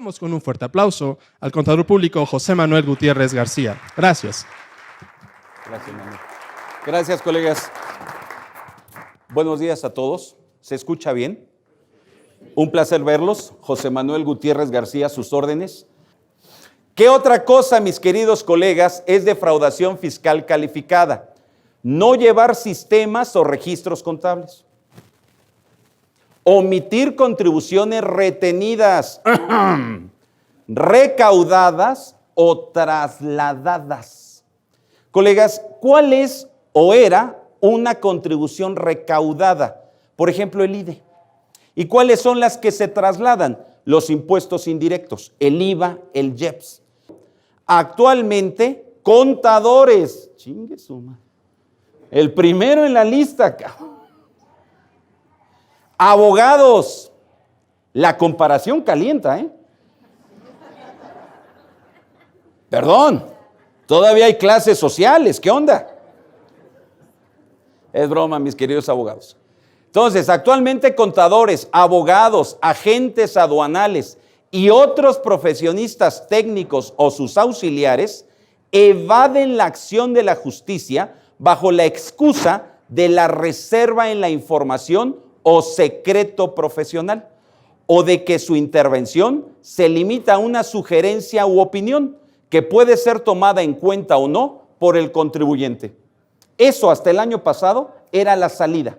Recibamos con un fuerte aplauso al contador público José Manuel Gutiérrez García. Gracias. Gracias, Manuel. Gracias, colegas. Buenos días a todos. ¿Se escucha bien? Un placer verlos. José Manuel Gutiérrez García, a sus órdenes. ¿Qué otra cosa, mis queridos colegas, es defraudación fiscal calificada? No llevar sistemas o registros contables. Omitir contribuciones retenidas, recaudadas o trasladadas. Colegas, ¿cuál es o era una contribución recaudada? Por ejemplo, el IDE. ¿Y cuáles son las que se trasladan? Los impuestos indirectos, el IVA, el IEPS. Actualmente, contadores. Chingue su madre. El primero en la lista, cabrón. Abogados. La comparación calienta, ¿eh? Perdón. Todavía hay clases sociales. ¿Qué onda? Es broma, mis queridos abogados. Entonces, actualmente contadores, abogados, agentes aduanales y otros profesionistas técnicos o sus auxiliares evaden la acción de la justicia bajo la excusa de la reserva en la información o secreto profesional, o de que su intervención se limita a una sugerencia u opinión que puede ser tomada en cuenta o no por el contribuyente. Eso hasta el año pasado era la salida.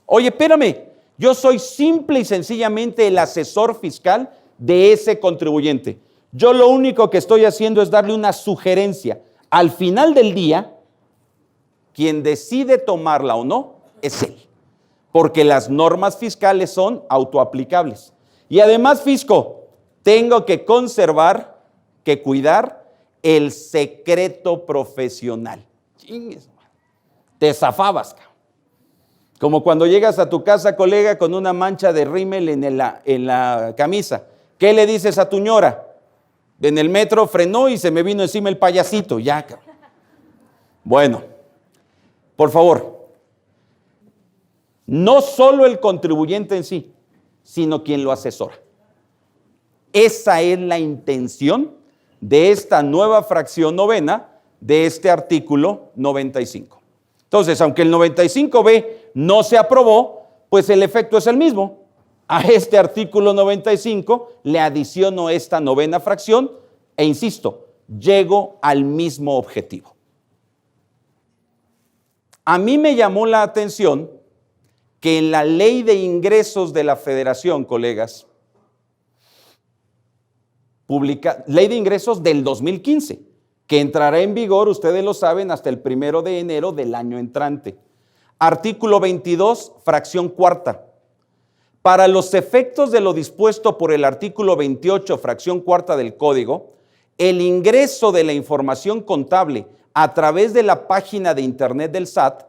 Oye, espérame, yo soy simple y sencillamente el asesor fiscal de ese contribuyente. Yo lo único que estoy haciendo es darle una sugerencia. Al final del día, quien decide tomarla o no es él, porque las normas fiscales son autoaplicables. Y además, fisco, tengo que conservar, que cuidar el secreto profesional. Chingues, te zafabas, cabrón. Como cuando llegas a tu casa, colega, con una mancha de rímel en la camisa. ¿Qué le dices a tu ñora? En el metro frenó y se me vino encima el payasito. Ya, cabrón. Bueno, por favor, no solo el contribuyente en sí, sino quien lo asesora. Esa es la intención de esta nueva fracción novena de este artículo 95. Entonces, aunque el 95B no se aprobó, pues el efecto es el mismo. A este artículo 95 le adiciono esta novena fracción e insisto, llego al mismo objetivo. A mí me llamó la atención que en la Ley de Ingresos de la Federación, colegas, Ley de Ingresos del 2015, que entrará en vigor, ustedes lo saben, hasta el 1 de enero del año entrante. Artículo 22, fracción cuarta. Para los efectos de lo dispuesto por el artículo 28, fracción cuarta del Código, el ingreso de la información contable a través de la página de Internet del SAT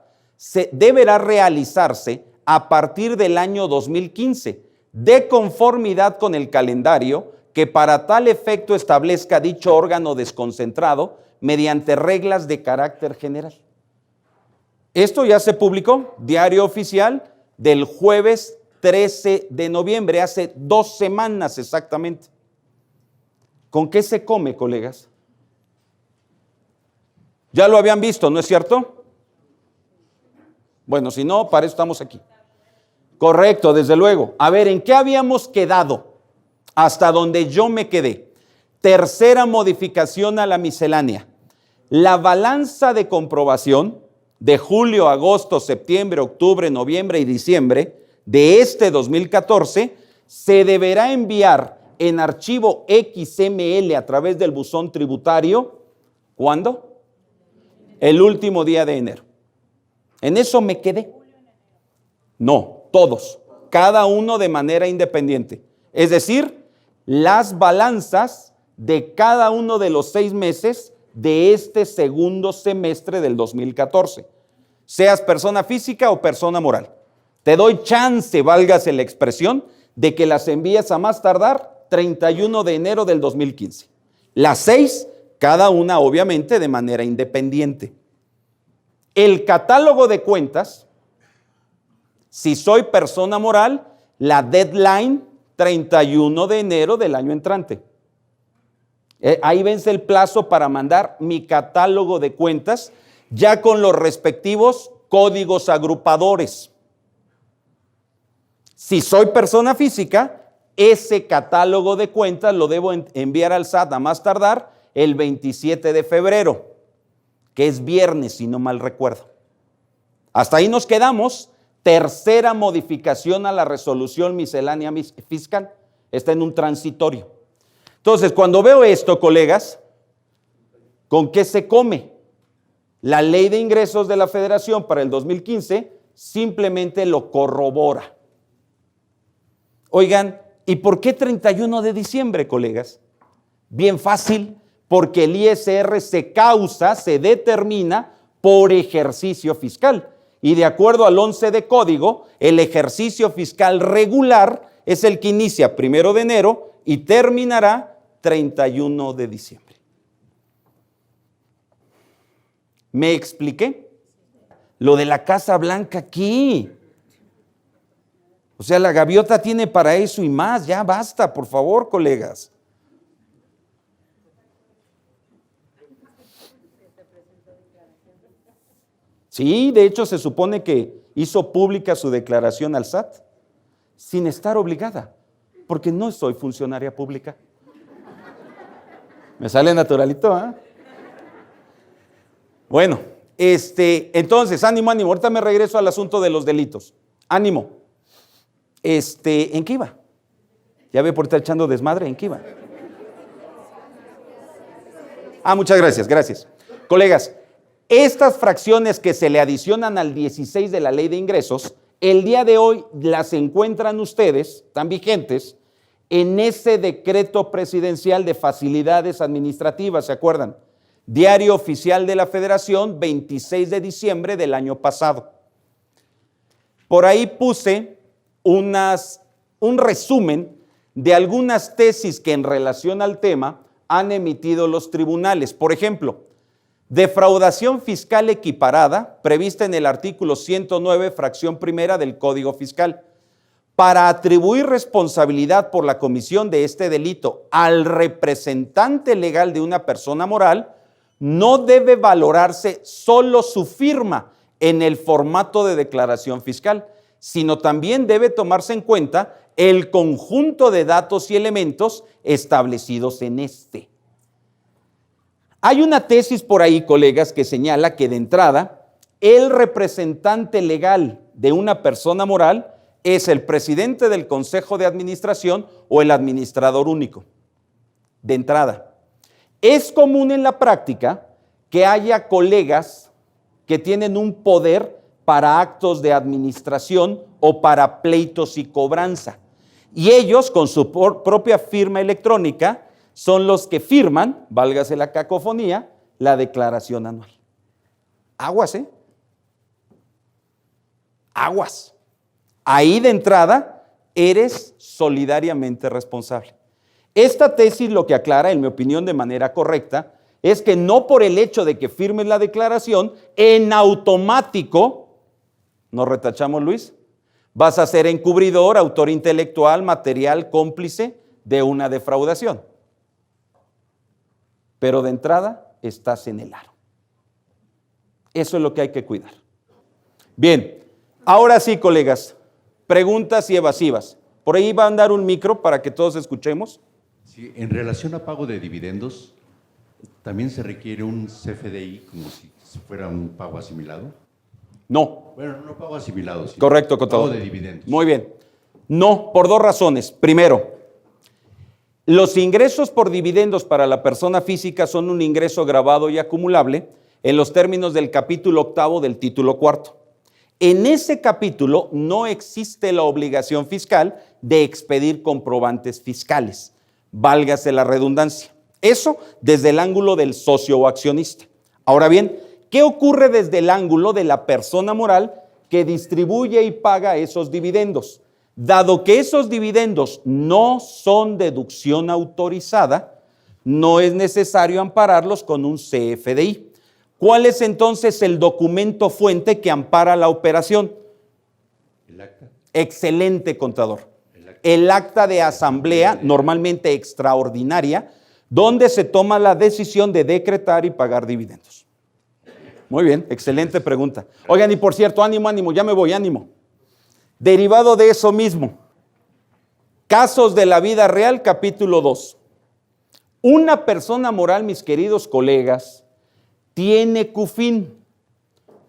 deberá realizarse a partir del año 2015, de conformidad con el calendario que para tal efecto establezca dicho órgano desconcentrado mediante reglas de carácter general. Esto ya se publicó, Diario Oficial, del jueves 13 de noviembre, hace 2 semanas exactamente. ¿Con qué se come, colegas? Ya lo habían visto, ¿no es cierto? Bueno, si no, para eso estamos aquí. Correcto, desde luego. A ver, ¿en qué habíamos quedado? Hasta donde yo me quedé. Tercera modificación a la miscelánea. La balanza de comprobación de julio, agosto, septiembre, octubre, noviembre y diciembre de este 2014 se deberá enviar en archivo XML a través del buzón tributario. ¿Cuándo? El último día de enero. En eso me quedé. No, todos, cada uno de manera independiente. Es decir, las balanzas de cada uno de los 6 meses de este segundo semestre del 2014, seas persona física o persona moral. Te doy chance, válgase la expresión, de que las envíes a más tardar 31 de enero del 2015. Las 6, cada una obviamente de manera independiente. El catálogo de cuentas, si soy persona moral, la deadline 31 de enero del año entrante. Ahí vence el plazo para mandar mi catálogo de cuentas, ya con los respectivos códigos agrupadores. Si soy persona física, ese catálogo de cuentas lo debo enviar al SAT a más tardar el 27 de febrero, que es viernes, si no mal recuerdo. Hasta ahí nos quedamos. Tercera modificación a la resolución miscelánea fiscal. Está en un transitorio. Entonces, cuando veo esto, colegas, ¿con qué se come? La Ley de Ingresos de la Federación para el 2015 simplemente lo corrobora. Oigan, ¿y por qué 31 de diciembre, colegas? Bien fácil, porque el ISR se determina por ejercicio fiscal. Y de acuerdo al 11 de código, el ejercicio fiscal regular es el que inicia 1 de enero y terminará 31 de diciembre. ¿Me expliqué? Lo de la Casa Blanca aquí. O sea, la gaviota tiene para eso y más. Ya basta, por favor, colegas. Sí, de hecho se supone que hizo pública su declaración al SAT sin estar obligada, porque no soy funcionaria pública. Me sale naturalito, ¿eh? Bueno, entonces, ánimo. Ahorita me regreso al asunto de los delitos. Ánimo. ¿En qué iba? Ya ve por estar echando desmadre, ¿en qué iba? Muchas gracias. Colegas, estas fracciones que se le adicionan al 16 de la Ley de Ingresos, el día de hoy las encuentran ustedes, están vigentes, en ese decreto presidencial de facilidades administrativas, ¿se acuerdan? Diario Oficial de la Federación, 26 de diciembre del año pasado. Por ahí puse un resumen de algunas tesis que en relación al tema han emitido los tribunales. Por ejemplo, defraudación fiscal equiparada, prevista en el artículo 109, fracción primera del Código Fiscal. Para atribuir responsabilidad por la comisión de este delito al representante legal de una persona moral, no debe valorarse solo su firma en el formato de declaración fiscal, sino también debe tomarse en cuenta el conjunto de datos y elementos establecidos en este. Hay una tesis por ahí, colegas, que señala que de entrada, el representante legal de una persona moral es el presidente del Consejo de Administración o el administrador único. De entrada. Es común en la práctica que haya colegas que tienen un poder para actos de administración o para pleitos y cobranza. Y ellos, con su propia firma electrónica, son los que firman, válgase la cacofonía, la declaración anual. Aguas, ¿eh? Aguas. Ahí de entrada eres solidariamente responsable. Esta tesis lo que aclara, en mi opinión de manera correcta, es que no por el hecho de que firmes la declaración, en automático, ¿nos retachamos, Luis? Vas a ser encubridor, autor intelectual, material, cómplice de una defraudación. Pero de entrada estás en el aro. Eso es lo que hay que cuidar. Bien, ahora sí, colegas, preguntas y evasivas. Por ahí va a andar un micro para que todos escuchemos. Sí, en relación a pago de dividendos, ¿también se requiere un CFDI como si fuera un pago asimilado? No. Bueno, no pago asimilado, sino correcto, contador. Pago de dividendos. Muy bien. No, por dos razones. Primero, los ingresos por dividendos para la persona física son un ingreso gravado y acumulable en los términos del capítulo 8 del título 4. En ese capítulo no existe la obligación fiscal de expedir comprobantes fiscales, válgase la redundancia. Eso desde el ángulo del socio o accionista. Ahora bien, ¿qué ocurre desde el ángulo de la persona moral que distribuye y paga esos dividendos? Dado que esos dividendos no son deducción autorizada, no es necesario ampararlos con un CFDI. ¿Cuál es entonces el documento fuente que ampara la operación? ¿El acta? Excelente, contador. El acta de asamblea, normalmente extraordinaria, donde se toma la decisión de decretar y pagar dividendos. Muy bien, excelente pregunta. Oigan, y por cierto, ánimo, ya me voy, ánimo. Derivado de eso mismo, Casos de la vida real, capítulo 2. Una persona moral, mis queridos colegas, tiene CUFIN,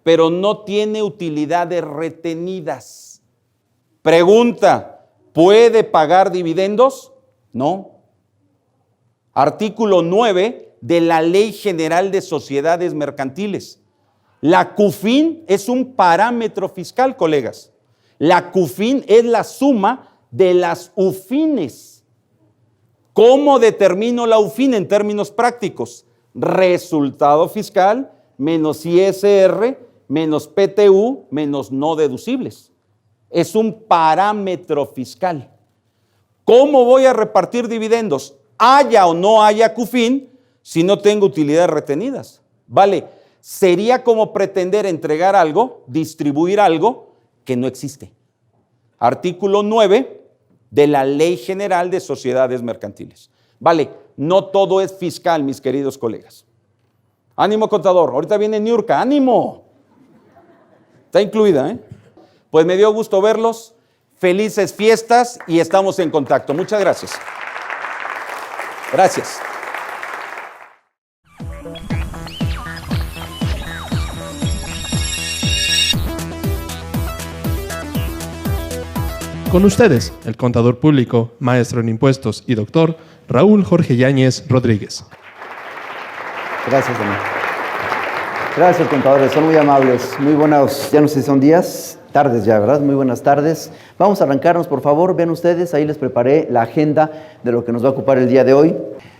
pero no tiene utilidades retenidas. Pregunta, ¿puede pagar dividendos? No. Artículo 9 de la Ley General de Sociedades Mercantiles. La CUFIN es un parámetro fiscal, colegas. La CUFIN es la suma de las UFINes. ¿Cómo determino la UFIN en términos prácticos? Resultado fiscal menos ISR menos PTU menos no deducibles. Es un parámetro fiscal. ¿Cómo voy a repartir dividendos? Haya o no haya CUFIN si no tengo utilidades retenidas. Vale, sería como pretender entregar algo, distribuir algo que no existe. Artículo 9 de la Ley General de Sociedades Mercantiles. Vale, no todo es fiscal, mis queridos colegas. Ánimo, contador. Ahorita viene Niurka. ¡Ánimo! Está incluida, ¿eh? Pues me dio gusto verlos. Felices fiestas y estamos en contacto. Muchas gracias. Gracias. Con ustedes, el contador público, maestro en impuestos y doctor Raúl Jorge Yáñez Rodríguez. Gracias, Daniel. Gracias, contadores, son muy amables. Muy buenos, ya no sé si son días, tardes ya, ¿verdad? Muy buenas tardes. Vamos a arrancarnos, por favor. Vean ustedes, ahí les preparé la agenda de lo que nos va a ocupar el día de hoy.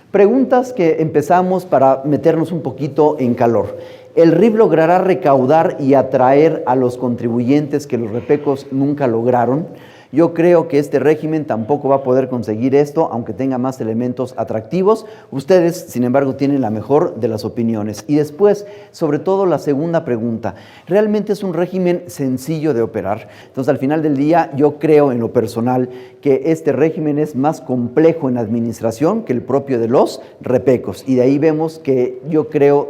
Preguntas que empezamos para meternos un poquito en calor. ¿El RIF logrará recaudar y atraer a los contribuyentes que los repecos nunca lograron? Yo creo que este régimen tampoco va a poder conseguir esto, aunque tenga más elementos atractivos. Ustedes, sin embargo, tienen la mejor de las opiniones. Y después, sobre todo la segunda pregunta, ¿realmente es un régimen sencillo de operar? Entonces, al final del día, yo creo en lo personal que este régimen es más complejo en administración que el propio de los repecos. Y de ahí vemos que yo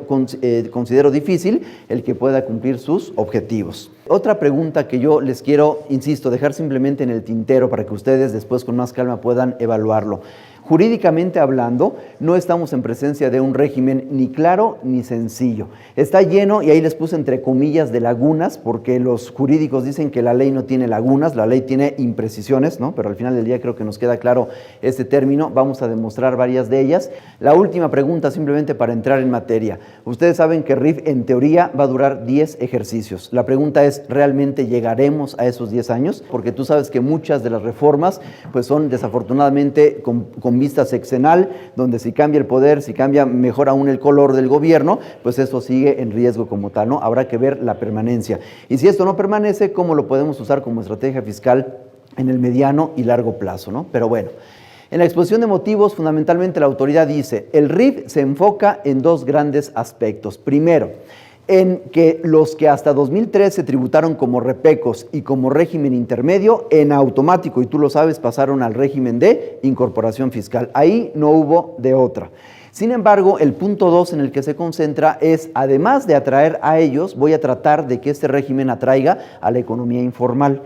considero difícil el que pueda cumplir sus objetivos. Otra pregunta que yo les quiero, insisto, dejar simplemente en el tintero para que ustedes después con más calma puedan evaluarlo. Jurídicamente hablando, no estamos en presencia de un régimen ni claro ni sencillo. Está lleno, y ahí les puse entre comillas, de lagunas, porque los jurídicos dicen que la ley no tiene lagunas, la ley tiene imprecisiones, ¿no? Pero al final del día creo que nos queda claro este término. Vamos a demostrar varias de ellas. La última pregunta, simplemente para entrar en materia. Ustedes saben que RIF, en teoría, va a durar 10 ejercicios. La pregunta es, ¿realmente llegaremos a esos 10 años? Porque tú sabes que muchas de las reformas pues son desafortunadamente con vista sexenal, donde si cambia el poder, si cambia mejor aún el color del gobierno, pues eso sigue en riesgo como tal, ¿no? Habrá que ver la permanencia. Y si esto no permanece, ¿cómo lo podemos usar como estrategia fiscal en el mediano y largo plazo, ¿no? Pero bueno, en la exposición de motivos, fundamentalmente la autoridad dice, el RIF se enfoca en dos grandes aspectos. Primero, en que los que hasta 2003 se tributaron como repecos y como régimen intermedio, en automático, y tú lo sabes, pasaron al régimen de incorporación fiscal. Ahí no hubo de otra. Sin embargo, el punto 2 en el que se concentra es, además de atraer a ellos, voy a tratar de que este régimen atraiga a la economía informal.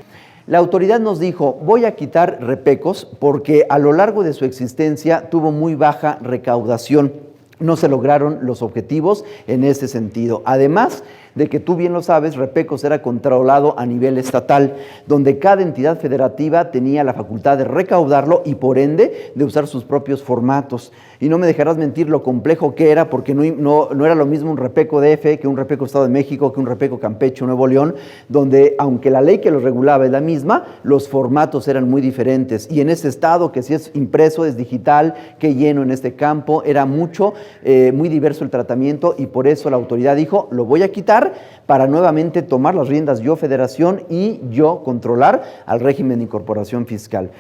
La autoridad nos dijo, voy a quitar repecos porque a lo largo de su existencia tuvo muy baja recaudación. No se lograron los objetivos en ese sentido. Además de que tú bien lo sabes, Repecos era controlado a nivel estatal, donde cada entidad federativa tenía la facultad de recaudarlo y por ende de usar sus propios formatos. Y no me dejarás mentir lo complejo que era, porque no era lo mismo un Repeco DF que un Repeco Estado de México, que un Repeco Campeche, Nuevo León, donde aunque la ley que los regulaba es la misma, los formatos eran muy diferentes. Y en ese estado, que si es impreso, es digital, que lleno en este campo, era muy diverso el tratamiento, y por eso la autoridad dijo, lo voy a quitar para nuevamente tomar las riendas yo, federación, y yo controlar al régimen de incorporación fiscal.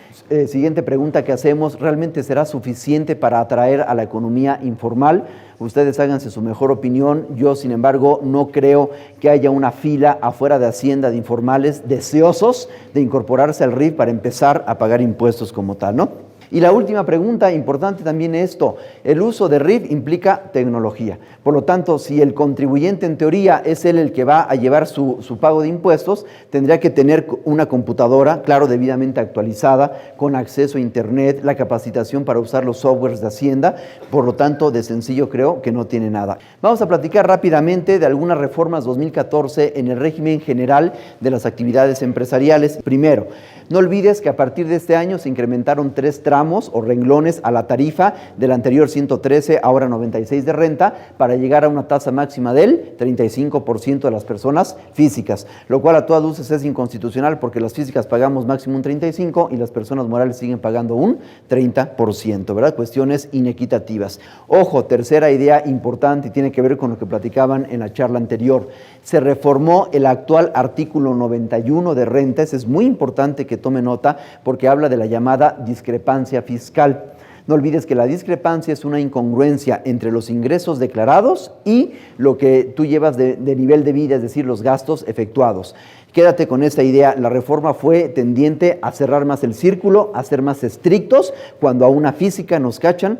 Siguiente pregunta que hacemos, ¿realmente será suficiente para atraer a la economía informal? Ustedes háganse su mejor opinión. Yo, sin embargo, no creo que haya una fila afuera de Hacienda de informales deseosos de incorporarse al RIF para empezar a pagar impuestos como tal, ¿no? Y la última pregunta, importante también esto, el uso de RIF implica tecnología. Por lo tanto, si el contribuyente en teoría es él el que va a llevar su pago de impuestos, tendría que tener una computadora, claro, debidamente actualizada, con acceso a internet, la capacitación para usar los softwares de Hacienda. Por lo tanto, de sencillo creo que no tiene nada. Vamos a platicar rápidamente de algunas reformas 2014 en el régimen general de las actividades empresariales. Primero, no olvides que a partir de este año se incrementaron 3 tramos o renglones a la tarifa del anterior 113, ahora 96 de renta, para llegar a una tasa máxima del 35% de las personas físicas, lo cual a todas luces es inconstitucional porque las físicas pagamos máximo un 35% y las personas morales siguen pagando un 30%, ¿verdad? Cuestiones inequitativas. Ojo, tercera idea importante y tiene que ver con lo que platicaban en la charla anterior. Se reformó el actual artículo 91 de renta, ese es muy importante que tome nota porque habla de la llamada discrepancia fiscal. No olvides que la discrepancia es una incongruencia entre los ingresos declarados y lo que tú llevas de nivel de vida, es decir, los gastos efectuados. Quédate con esta idea, la reforma fue tendiente a cerrar más el círculo, a ser más estrictos cuando a una física nos cachan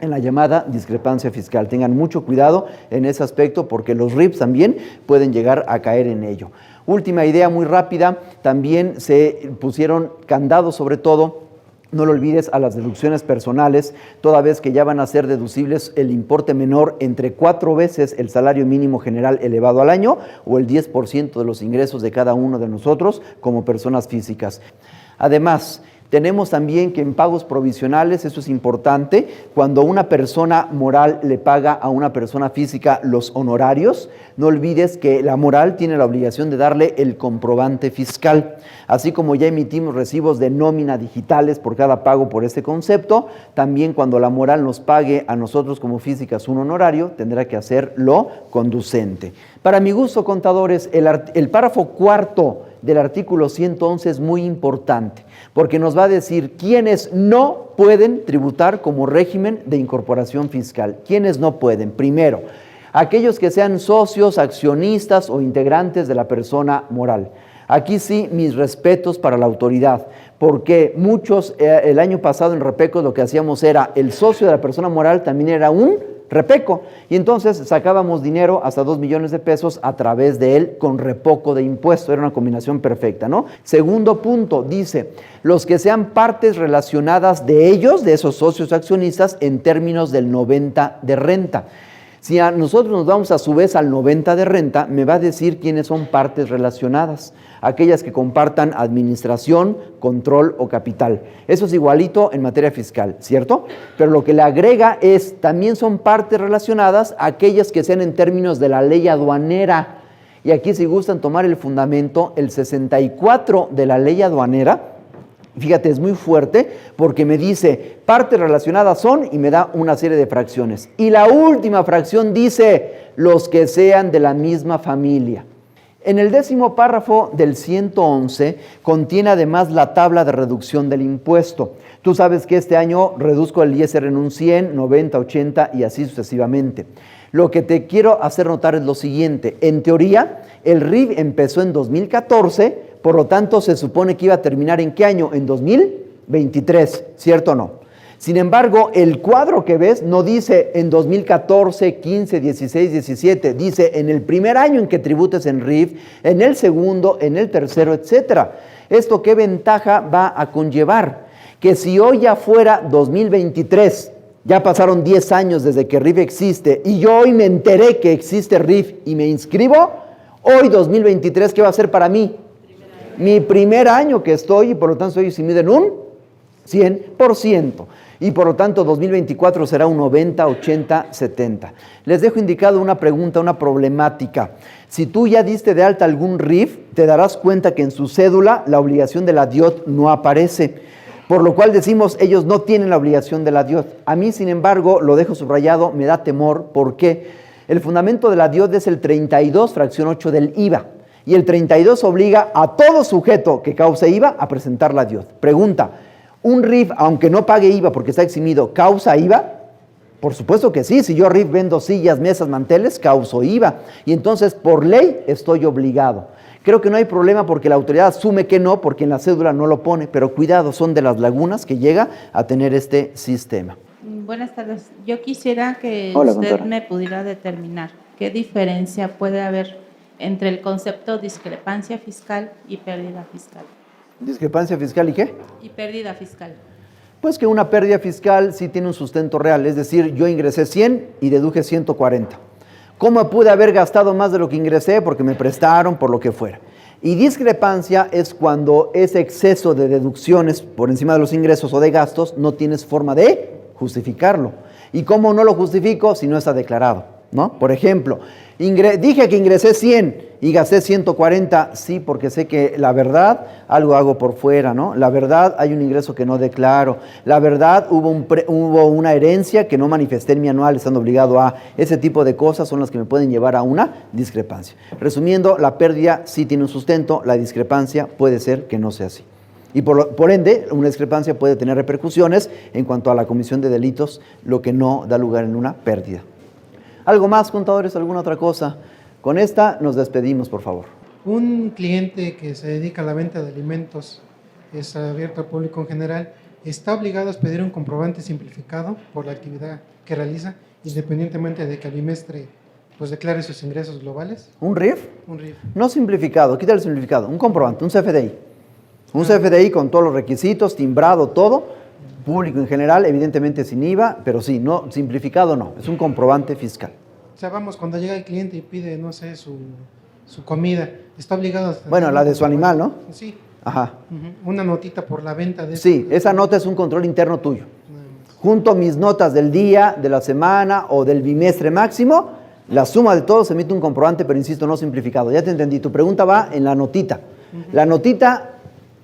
en la llamada discrepancia fiscal. Tengan mucho cuidado en ese aspecto porque los RIFs también pueden llegar a caer en ello. Última idea muy rápida, también se pusieron candados sobre todo, no lo olvides, a las deducciones personales, toda vez que ya van a ser deducibles el importe menor entre 4 veces el salario mínimo general elevado al año o el 10% de los ingresos de cada uno de nosotros como personas físicas. Además, tenemos también que en pagos provisionales, eso es importante, cuando una persona moral le paga a una persona física los honorarios, no olvides que la moral tiene la obligación de darle el comprobante fiscal. Así como ya emitimos recibos de nómina digitales por cada pago por este concepto, también cuando la moral nos pague a nosotros como físicas un honorario, tendrá que hacerlo conducente. Para mi gusto, contadores, el párrafo cuarto del artículo 111 es muy importante, porque nos va a decir quiénes no pueden tributar como régimen de incorporación fiscal. ¿Quiénes no pueden? Primero, aquellos que sean socios, accionistas o integrantes de la persona moral. Aquí sí, mis respetos para la autoridad, porque muchos, el año pasado en Repecos lo que hacíamos era, el socio de la persona moral también era un repeco, y entonces sacábamos dinero hasta 2 millones de pesos a través de él con repoco de impuesto, era una combinación perfecta, ¿no? Segundo punto, dice, los que sean partes relacionadas de ellos, de esos socios accionistas, en términos del 90 de renta. Si a nosotros nos vamos a su vez al 90 de renta, me va a decir quiénes son partes relacionadas, aquellas que compartan administración, control o capital. Eso es igualito en materia fiscal, ¿cierto? Pero lo que le agrega es, también son partes relacionadas aquellas que sean en términos de la ley aduanera. Y aquí si gustan tomar el fundamento, el 64 de la ley aduanera, fíjate, es muy fuerte porque me dice partes relacionadas son y me da una serie de fracciones. Y la última fracción dice los que sean de la misma familia. En el 10º párrafo del 111 contiene además la tabla de reducción del impuesto. Tú sabes que este año reduzco el ISR en un 100, 90, 80 y así sucesivamente. Lo que te quiero hacer notar es lo siguiente. En teoría, el RIF empezó en 2014, por lo tanto, se supone que iba a terminar ¿en qué año? En 2023, ¿cierto o no? Sin embargo, el cuadro que ves no dice en 2014, 15, 16, 17, dice en el primer año en que tributes en RIF, en el segundo, en el tercero, etcétera. ¿Esto qué ventaja va a conllevar? Que si hoy ya fuera 2023, ya pasaron 10 años desde que RIF existe y yo hoy me enteré que existe RIF y me inscribo, hoy 2023, ¿qué va a ser para mí? Mi primer año que estoy y por lo tanto ellos se miden un 100% y por lo tanto 2024 será un 90, 80, 70. Les dejo indicado una pregunta, una problemática. Si tú ya diste de alta algún RIF, te darás cuenta que en su cédula la obligación de la DIOT no aparece, por lo cual decimos ellos no tienen la obligación de la DIOT. A mí, sin embargo, lo dejo subrayado, me da temor, ¿por qué? El fundamento de la DIOT es el 32, fracción 8 del IVA. Y el 32 obliga a todo sujeto que cause IVA a presentar la DIOT. Pregunta, ¿un RIF, aunque no pague IVA porque está eximido, causa IVA? Por supuesto que sí, si yo RIF vendo sillas, mesas, manteles, causo IVA. Y entonces, por ley, estoy obligado. Creo que no hay problema porque la autoridad asume que no, porque en la cédula no lo pone, pero cuidado, son de las lagunas que llega a tener este sistema. Buenas tardes. Yo quisiera que Hola, usted contadora. me pudiera determinar qué diferencia puede haber entre el concepto discrepancia fiscal y pérdida fiscal. ¿Discrepancia fiscal y qué? Y pérdida fiscal. Pues que una pérdida fiscal sí tiene un sustento real, es decir, yo ingresé 100 y deduje 140. ¿Cómo pude haber gastado más de lo que ingresé? Porque me prestaron, por lo que fuera. Y discrepancia es cuando ese exceso de deducciones por encima de los ingresos o de gastos no tienes forma de justificarlo. ¿Y cómo no lo justifico si no está declarado? ¿No? Por ejemplo, dije que ingresé 100 y gasté 140, sí, porque sé que la verdad algo hago por fuera, ¿no? La verdad hay un ingreso que no declaro, la verdad hubo una herencia que no manifesté en mi anual estando obligado a, ese tipo de cosas son las que me pueden llevar a una discrepancia. Resumiendo, la pérdida sí tiene un sustento, la discrepancia puede ser que no sea así. Y por ende, una discrepancia puede tener repercusiones en cuanto a la comisión de delitos, lo que no da lugar en una pérdida. ¿Algo más, contadores? ¿Alguna otra cosa? Con esta nos despedimos, por favor. Un cliente que se dedica a la venta de alimentos, es abierto al público en general, está obligado a pedir un comprobante simplificado por la actividad que realiza, independientemente de que al bimestre pues declare sus ingresos globales. ¿Un RIF? Un RIF. No simplificado, quita el simplificado, un comprobante, un CFDI. Un CFDI con todos los requisitos, timbrado, todo, público en general, evidentemente sin IVA, pero sí, no, simplificado no, es un comprobante fiscal. O sea, vamos, cuando llega el cliente y pide, no sé, su comida, está obligado a... Bueno, la de su animal, ¿no? Sí. Ajá. Una notita por la venta de... Sí, esa nota es un control interno tuyo. Junto a mis notas del día, de la semana o del bimestre máximo, la suma de todo se emite un comprobante, pero insisto, no simplificado. Ya te entendí, tu pregunta va en la notita. La notita,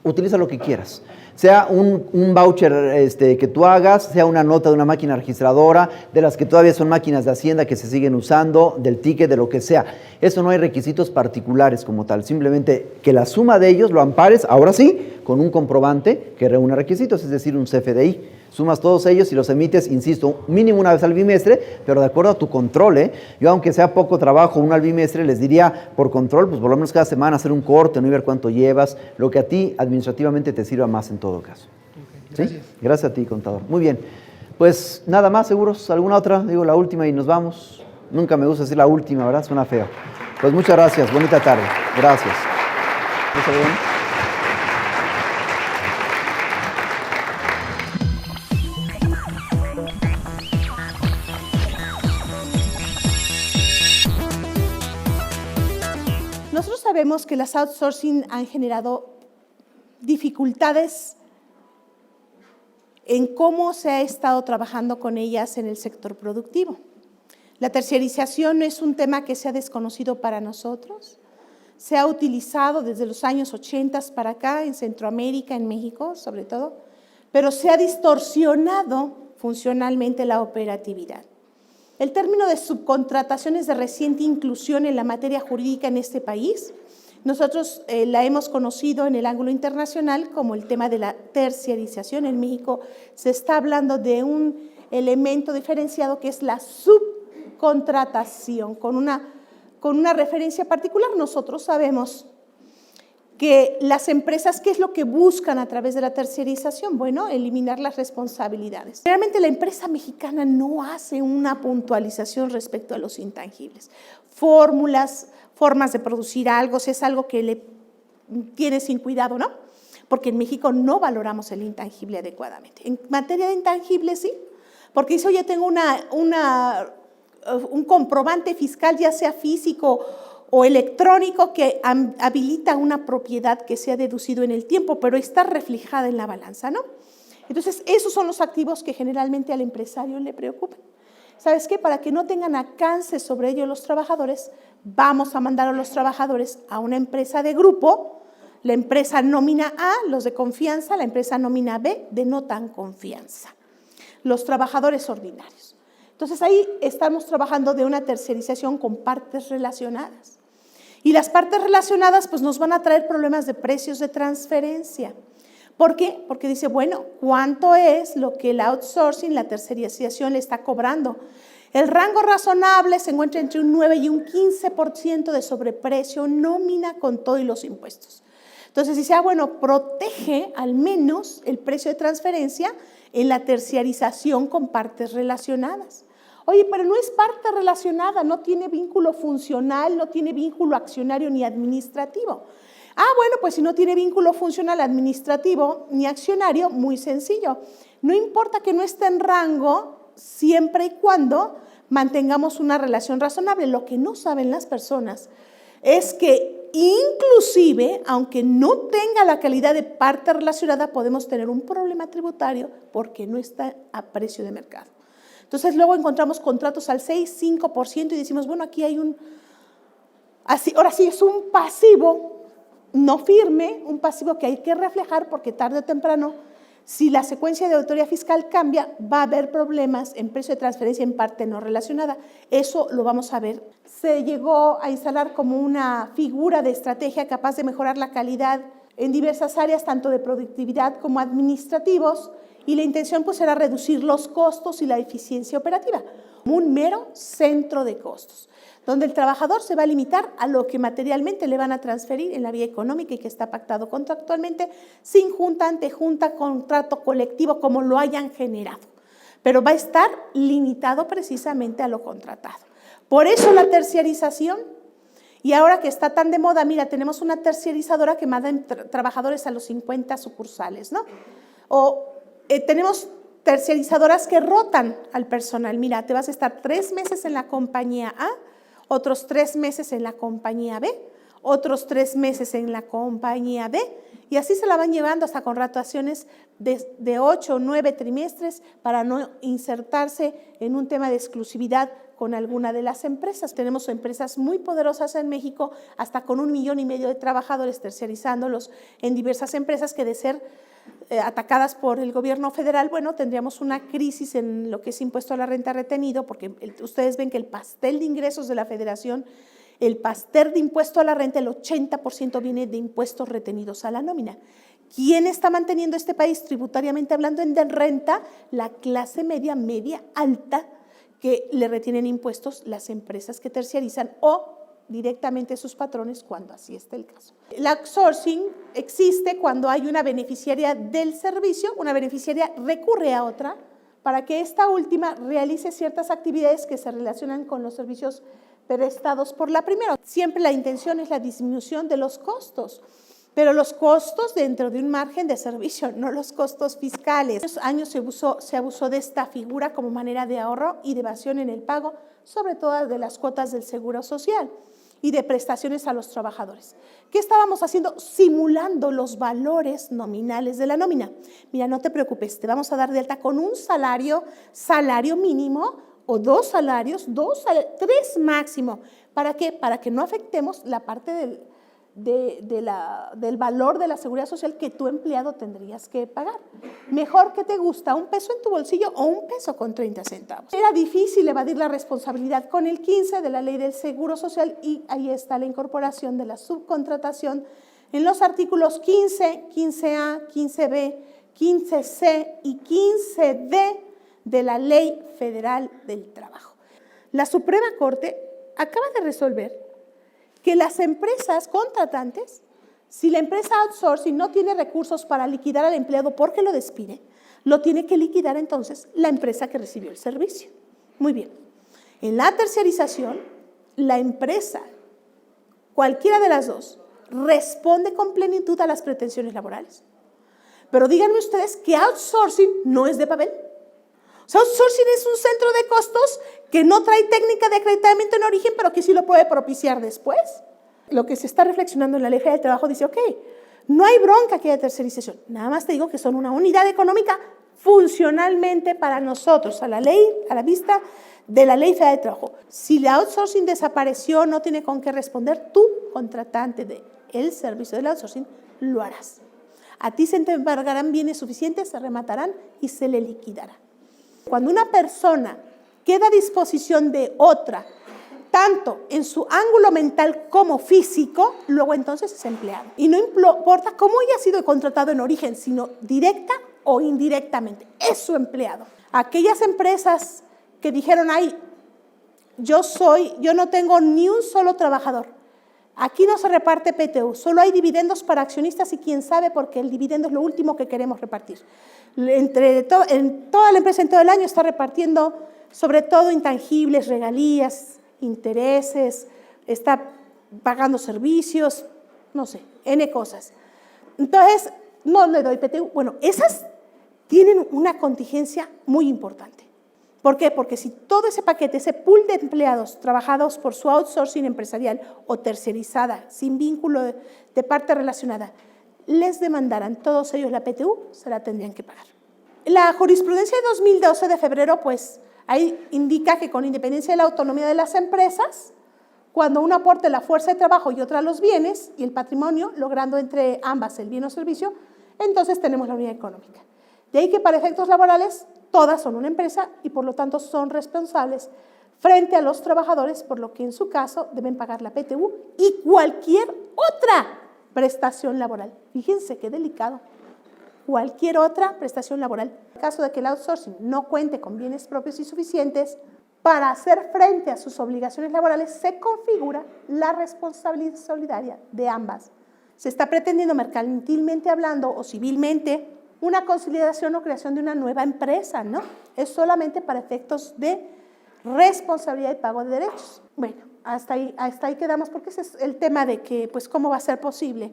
utiliza lo que quieras. Sea un voucher que tú hagas, sea una nota de una máquina registradora, de las que todavía son máquinas de Hacienda que se siguen usando, del ticket, de lo que sea. Eso no hay requisitos particulares como tal, simplemente que la suma de ellos lo ampares, ahora sí, con un comprobante que reúna requisitos, es decir, un CFDI. Sumas todos ellos y los emites, insisto, mínimo una vez al bimestre, pero de acuerdo a tu control, Yo, aunque sea poco trabajo, uno al bimestre, les diría, por control, pues por lo menos cada semana hacer un corte, no y ver cuánto llevas, lo que a ti administrativamente te sirva más en todo caso. Okay, gracias. ¿Sí? Gracias a ti, contador. Muy bien. Pues nada más, seguros. ¿Alguna otra? Digo la última y nos vamos. Nunca me gusta decir la última, ¿verdad? Suena feo. Pues muchas gracias. Bonita tarde. Gracias. ¿Está bien? Nosotros sabemos que las outsourcing han generado dificultades en cómo se ha estado trabajando con ellas en el sector productivo. La terciarización no es un tema que sea desconocido para nosotros. Se ha utilizado desde los años 80 para acá, en Centroamérica, en México sobre todo, pero se ha distorsionado funcionalmente la operatividad. El término de subcontratación es de reciente inclusión en la materia jurídica en este país. Nosotros la hemos conocido en el ángulo internacional como el tema de la terciarización. En México se está hablando de un elemento diferenciado que es la subcontratación, con una referencia particular. Nosotros sabemos que las empresas, ¿qué es lo que buscan a través de la terciarización? Bueno, eliminar las responsabilidades. Realmente la empresa mexicana no hace una puntualización respecto a los intangibles. Fórmulas, formas de producir algo, si es algo que le tiene sin cuidado, ¿no? Porque en México no valoramos el intangible adecuadamente. En materia de intangibles, sí, porque dice, oye, tengo un comprobante fiscal, ya sea físico o electrónico, que habilita una propiedad que se ha deducido en el tiempo, pero está reflejada en la balanza, ¿no? Entonces, esos son los activos que generalmente al empresario le preocupan. ¿Sabes qué? Para que no tengan alcance sobre ello los trabajadores, vamos a mandar a los trabajadores a una empresa de grupo, la empresa nómina A, los de confianza, la empresa nómina B, de no tan confianza, los trabajadores ordinarios. Entonces, ahí estamos trabajando de una terciarización con partes relacionadas. Y las partes relacionadas pues nos van a traer problemas de precios de transferencia. ¿Por qué? Porque dice, bueno, ¿cuánto es lo que el outsourcing, la terciarización le está cobrando? El rango razonable se encuentra entre un 9 y un 15% de sobreprecio nómina con todo y los impuestos. Entonces dice, bueno, protege al menos el precio de transferencia en la terciarización con partes relacionadas. Oye, pero no es parte relacionada, no tiene vínculo funcional, no tiene vínculo accionario ni administrativo. Bueno, pues si no tiene vínculo funcional, administrativo ni accionario, muy sencillo. No importa que no esté en rango, siempre y cuando mantengamos una relación razonable. Lo que no saben las personas es que inclusive, aunque no tenga la calidad de parte relacionada, podemos tener un problema tributario porque no está a precio de mercado. Entonces luego encontramos contratos al 6, 5% y decimos, bueno, aquí hay ahora sí es un pasivo no firme, un pasivo que hay que reflejar porque tarde o temprano, si la secuencia de auditoría fiscal cambia, va a haber problemas en precio de transferencia en parte no relacionada. Eso lo vamos a ver. Se llegó a instalar como una figura de estrategia capaz de mejorar la calidad en diversas áreas, tanto de productividad como administrativos, y la intención pues era reducir los costos y la eficiencia operativa, como un mero centro de costos, donde el trabajador se va a limitar a lo que materialmente le van a transferir en la vía económica y que está pactado contractualmente, sin junta, antejunta, contrato colectivo, como lo hayan generado. Pero va a estar limitado precisamente a lo contratado. Por eso la terciarización, y ahora que está tan de moda, mira, tenemos una terciarizadora que manda trabajadores a los 50 sucursales, ¿no? O tenemos terciarizadoras que rotan al personal. Mira, te vas a estar 3 meses en la compañía A, otros 3 meses en la compañía B, otros 3 meses en la compañía D, y así se la van llevando hasta con rotaciones de 8 o 9 trimestres para no insertarse en un tema de exclusividad con alguna de las empresas. Tenemos empresas muy poderosas en México, hasta con 1,5 millones de trabajadores terciarizándolos en diversas empresas que de ser atacadas por el gobierno federal, bueno, tendríamos una crisis en lo que es impuesto a la renta retenido, porque ustedes ven que el pastel de ingresos de la federación, el pastel de impuesto a la renta, el 80% viene de impuestos retenidos a la nómina. ¿Quién está manteniendo este país tributariamente hablando en renta? La clase media, media alta, que le retienen impuestos las empresas que terciarizan o directamente sus patrones cuando así está el caso. El outsourcing existe cuando hay una beneficiaria del servicio, una beneficiaria recurre a otra para que esta última realice ciertas actividades que se relacionan con los servicios prestados por la primera. Siempre la intención es la disminución de los costos, pero los costos dentro de un margen de servicio, no los costos fiscales. En años se abusó de esta figura como manera de ahorro y de evasión en el pago, sobre todo de las cuotas del Seguro Social y de prestaciones a los trabajadores. ¿Qué estábamos haciendo? Simulando los valores nominales de la nómina. Mira, no te preocupes, te vamos a dar de alta con un salario mínimo o 2 salarios, 3 máximo. ¿Para qué? Para que no afectemos la parte del valor de la seguridad social que tu empleado tendrías que pagar. Mejor, ¿qué te gusta? ¿1 peso en tu bolsillo o 1 peso con 30 centavos? Era difícil evadir la responsabilidad con el 15 de la Ley del Seguro Social y ahí está la incorporación de la subcontratación en los artículos 15, 15A, 15B, 15C y 15D de la Ley Federal del Trabajo. La Suprema Corte acaba de resolver que las empresas contratantes, si la empresa outsourcing no tiene recursos para liquidar al empleado porque lo despide, lo tiene que liquidar entonces la empresa que recibió el servicio. Muy bien. En la terciarización, la empresa, cualquiera de las dos, responde con plenitud a las pretensiones laborales. Pero díganme ustedes que outsourcing no es de papel. O sea, outsourcing es un centro de costos que no trae técnica de acreditamiento en origen, pero que sí lo puede propiciar después. Lo que se está reflexionando en la Ley Federal del Trabajo dice, ok, no hay bronca que haya terciarización. Nada más te digo que son una unidad económica funcionalmente para nosotros, a la vista de la Ley Federal del Trabajo. Si la outsourcing desapareció, no tiene con qué responder, tú, contratante del servicio del outsourcing, lo harás. A ti se te embargarán bienes suficientes, se rematarán y se le liquidará. Cuando una persona queda a disposición de otra, tanto en su ángulo mental como físico, luego entonces es empleado. Y no importa cómo haya sido contratado en origen, sino directa o indirectamente, es su empleado. Aquellas empresas que dijeron, ay, yo no tengo ni un solo trabajador. Aquí no se reparte PTU, solo hay dividendos para accionistas y quién sabe, porque el dividendo es lo último que queremos repartir. En toda la empresa en todo el año está repartiendo sobre todo intangibles, regalías, intereses, está pagando servicios, no sé, N cosas. Entonces, no le doy PTU. Bueno, esas tienen una contingencia muy importante. ¿Por qué? Porque si todo ese paquete, ese pool de empleados trabajados por su outsourcing empresarial o tercerizada, sin vínculo de parte relacionada, les demandaran todos ellos la PTU, se la tendrían que pagar. La jurisprudencia de 2012 de febrero, pues, ahí indica que con independencia de la autonomía de las empresas, cuando una aporte la fuerza de trabajo y otra los bienes y el patrimonio, logrando entre ambas el bien o servicio, entonces tenemos la unidad económica. De ahí que para efectos laborales, todas son una empresa y por lo tanto son responsables frente a los trabajadores, por lo que en su caso deben pagar la PTU y cualquier otra prestación laboral. Fíjense qué delicado. Cualquier otra prestación laboral. En caso de que el outsourcing no cuente con bienes propios y suficientes, para hacer frente a sus obligaciones laborales se configura la responsabilidad solidaria de ambas. Se está pretendiendo mercantilmente hablando o civilmente una consolidación o creación de una nueva empresa, ¿no? Es solamente para efectos de responsabilidad y pago de derechos. Bueno, hasta ahí quedamos, porque ese es el tema de que, pues, ¿cómo va a ser posible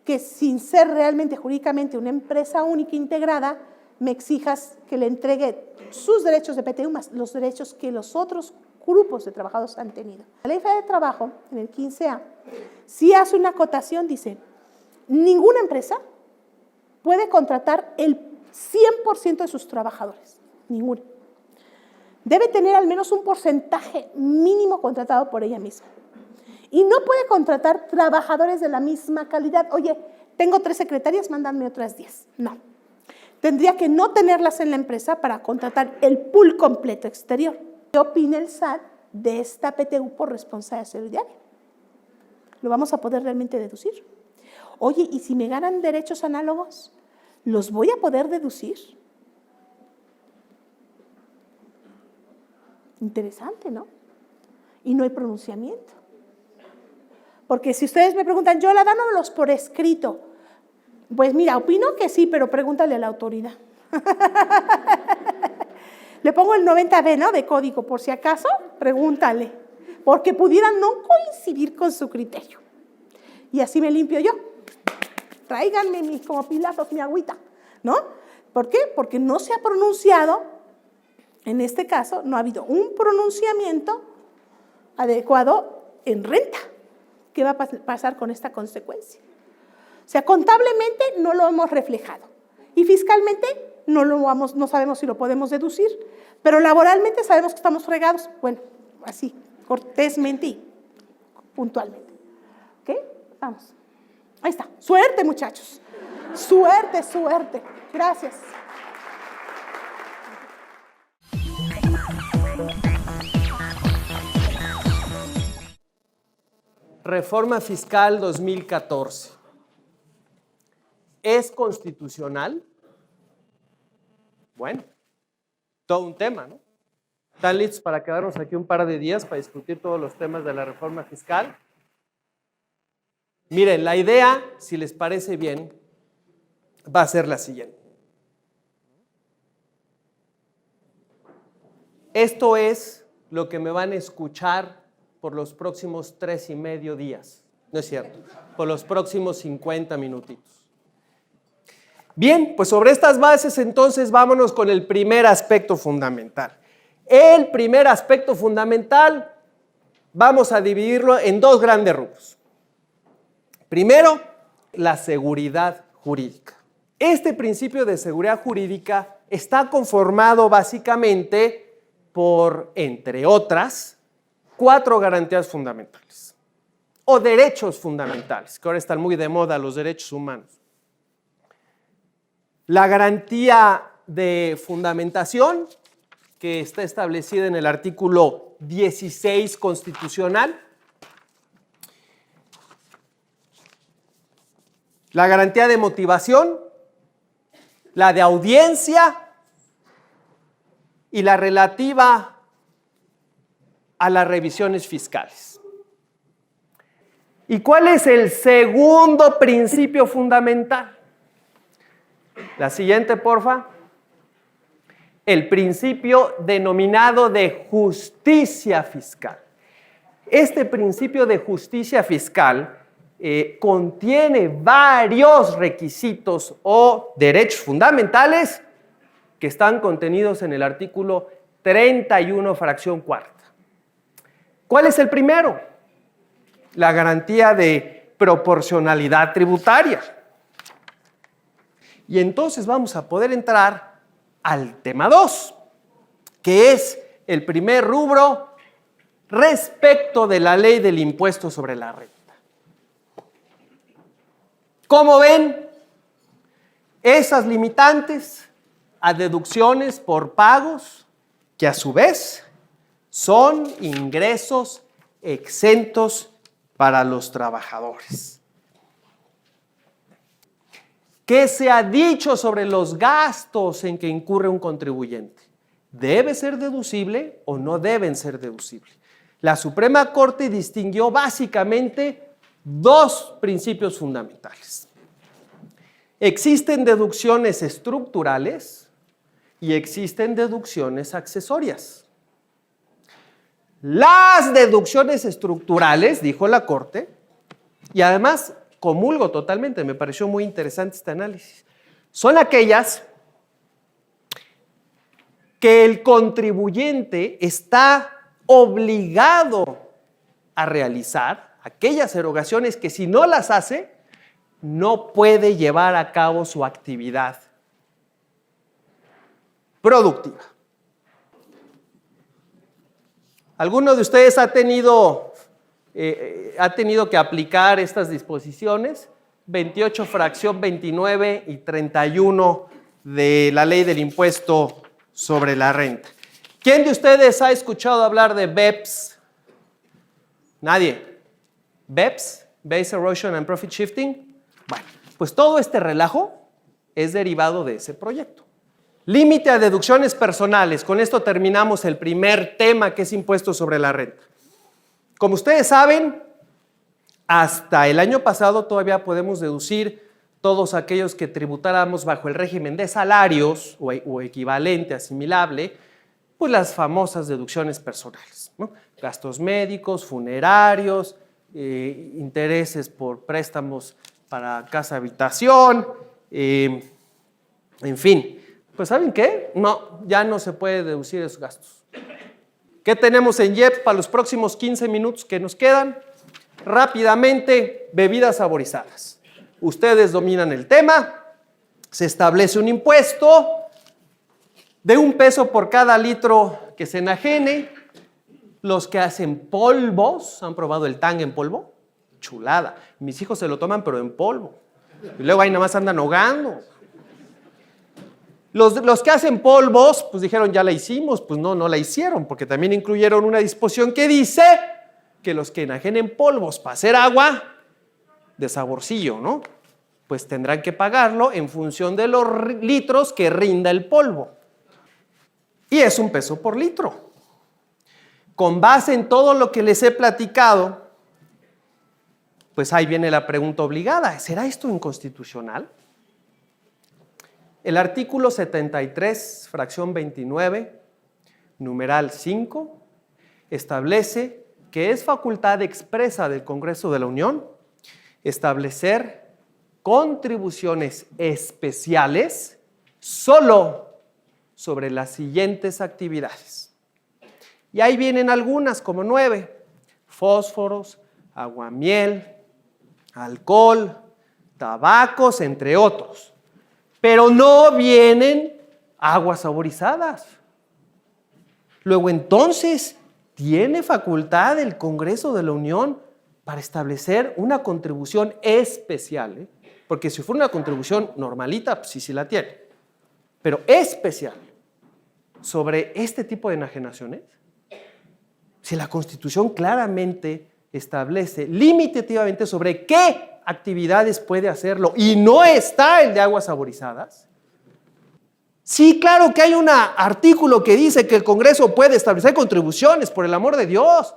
que sin ser realmente jurídicamente una empresa única integrada, me exijas que le entregue sus derechos de PTU más los derechos que los otros grupos de trabajadores han tenido? La Ley Federal de Trabajo, en el 15A, sí hace una acotación, dice, ninguna empresa puede contratar el 100% de sus trabajadores, ninguna. Debe tener al menos un porcentaje mínimo contratado por ella misma. Y no puede contratar trabajadores de la misma calidad. Oye, tengo 3 secretarias, mándame otras 10. No. Tendría que no tenerlas en la empresa para contratar el pool completo exterior. ¿Qué opina el SAT de esta PTU por responsabilidad solidaria? ¿Lo vamos a poder realmente deducir? Oye, ¿y si me ganan derechos análogos? ¿Los voy a poder deducir? Interesante, ¿no? Y no hay pronunciamiento. Porque si ustedes me preguntan, Yola, dánoslos por escrito. Pues mira, opino que sí, pero pregúntale a la autoridad. Le pongo el 90B, ¿no? De código, por si acaso, pregúntale. Porque pudieran no coincidir con su criterio. Y así me limpio yo. Tráiganme como pilazos mi agüita, ¿no? ¿Por qué? Porque no se ha pronunciado, en este caso, no ha habido un pronunciamiento adecuado en renta. ¿Qué va a pasar con esta consecuencia? O sea, contablemente no lo hemos reflejado y fiscalmente no sabemos si lo podemos deducir, pero laboralmente sabemos que estamos fregados. Bueno, así, cortésmente y puntualmente. ¿Ok? Vamos. Ahí está. Suerte, muchachos. Suerte, suerte. Gracias. Reforma Fiscal 2014. ¿Es constitucional? Bueno, todo un tema, ¿no? ¿Están listos para quedarnos aquí un par de días para discutir todos los temas de la reforma fiscal? Miren, la idea, si les parece bien, va a ser la siguiente. Esto es lo que me van a escuchar por los próximos 3,5 días. No es cierto, por los próximos 50 minutitos. Bien, pues sobre estas bases entonces vámonos con el primer aspecto fundamental. El primer aspecto fundamental vamos a dividirlo en 2 grandes rubros. Primero, la seguridad jurídica. Este principio de seguridad jurídica está conformado básicamente por, entre otras, 4 garantías fundamentales o derechos fundamentales, que ahora están muy de moda los derechos humanos. La garantía de fundamentación, que está establecida en el artículo 16 constitucional. La garantía de motivación, la de audiencia y la relativa a las revisiones fiscales. ¿Y cuál es el segundo principio fundamental? La siguiente, porfa. El principio denominado de justicia fiscal. Este principio de justicia fiscal contiene varios requisitos o derechos fundamentales que están contenidos en el artículo 31, fracción cuarta. ¿Cuál es el primero? La garantía de proporcionalidad tributaria. Y entonces vamos a poder entrar al tema 2, que es el primer rubro respecto de la ley del impuesto sobre la renta. ¿Cómo ven? Esas limitantes a deducciones por pagos, que a su vez son ingresos exentos para los trabajadores. ¿Qué se ha dicho sobre los gastos en que incurre un contribuyente? ¿Debe ser deducible o no deben ser deducibles? La Suprema Corte distinguió básicamente dos principios fundamentales. Existen deducciones estructurales y existen deducciones accesorias. Las deducciones estructurales, dijo la Corte, y además comulgo totalmente, me pareció muy interesante este análisis, son aquellas que el contribuyente está obligado a realizar, aquellas erogaciones que si no las hace, no puede llevar a cabo su actividad productiva. ¿Alguno de ustedes ha tenido que aplicar estas disposiciones? 28, fracción 29 y 31 de la ley del impuesto sobre la renta. ¿Quién de ustedes ha escuchado hablar de BEPS? ¿Nadie? ¿BEPS? Base Erosion and Profit Shifting. Bueno, pues todo este relajo es derivado de ese proyecto. Límite a deducciones personales. Con esto terminamos el primer tema, que es impuesto sobre la renta. Como ustedes saben, hasta el año pasado todavía podemos deducir todos aquellos que tributáramos bajo el régimen de salarios o equivalente, asimilable, pues las famosas deducciones personales, ¿no? Gastos médicos, funerarios, intereses por préstamos para casa habitación, en fin. Pues ¿saben qué? No, ya no se puede deducir esos gastos. ¿Qué tenemos en IEPS para los próximos 15 minutos que nos quedan? Rápidamente, bebidas saborizadas. Ustedes dominan el tema, se establece un impuesto de $1 por cada litro que se enajene. Los que hacen polvos, ¿han probado el Tang en polvo? Chulada. Mis hijos se lo toman pero en polvo. Y luego ahí nada más andan ahogando. Los que hacen polvos, pues dijeron, ya la hicimos. Pues no la hicieron, porque también incluyeron una disposición que dice que los que enajenen polvos para hacer agua de saborcillo, ¿no? Pues tendrán que pagarlo en función de los litros que rinda el polvo. Y es $1 por litro. Con base en todo lo que les he platicado, pues ahí viene la pregunta obligada. ¿Será esto inconstitucional? El artículo 73, fracción 29, numeral 5, establece que es facultad expresa del Congreso de la Unión establecer contribuciones especiales solo sobre las siguientes actividades. Y ahí vienen algunas, como 9, fósforos, aguamiel, alcohol, tabacos, entre otros. Pero no vienen aguas saborizadas. Luego entonces, ¿tiene facultad el Congreso de la Unión para establecer una contribución especial? Porque si fuera una contribución normalita, pues sí la tiene. Pero especial sobre este tipo de enajenaciones, si la Constitución claramente establece limitativamente sobre qué actividades puede hacerlo y no está el de aguas saborizadas, Sí, claro que hay un artículo que dice que el Congreso puede establecer contribuciones, por el amor de Dios,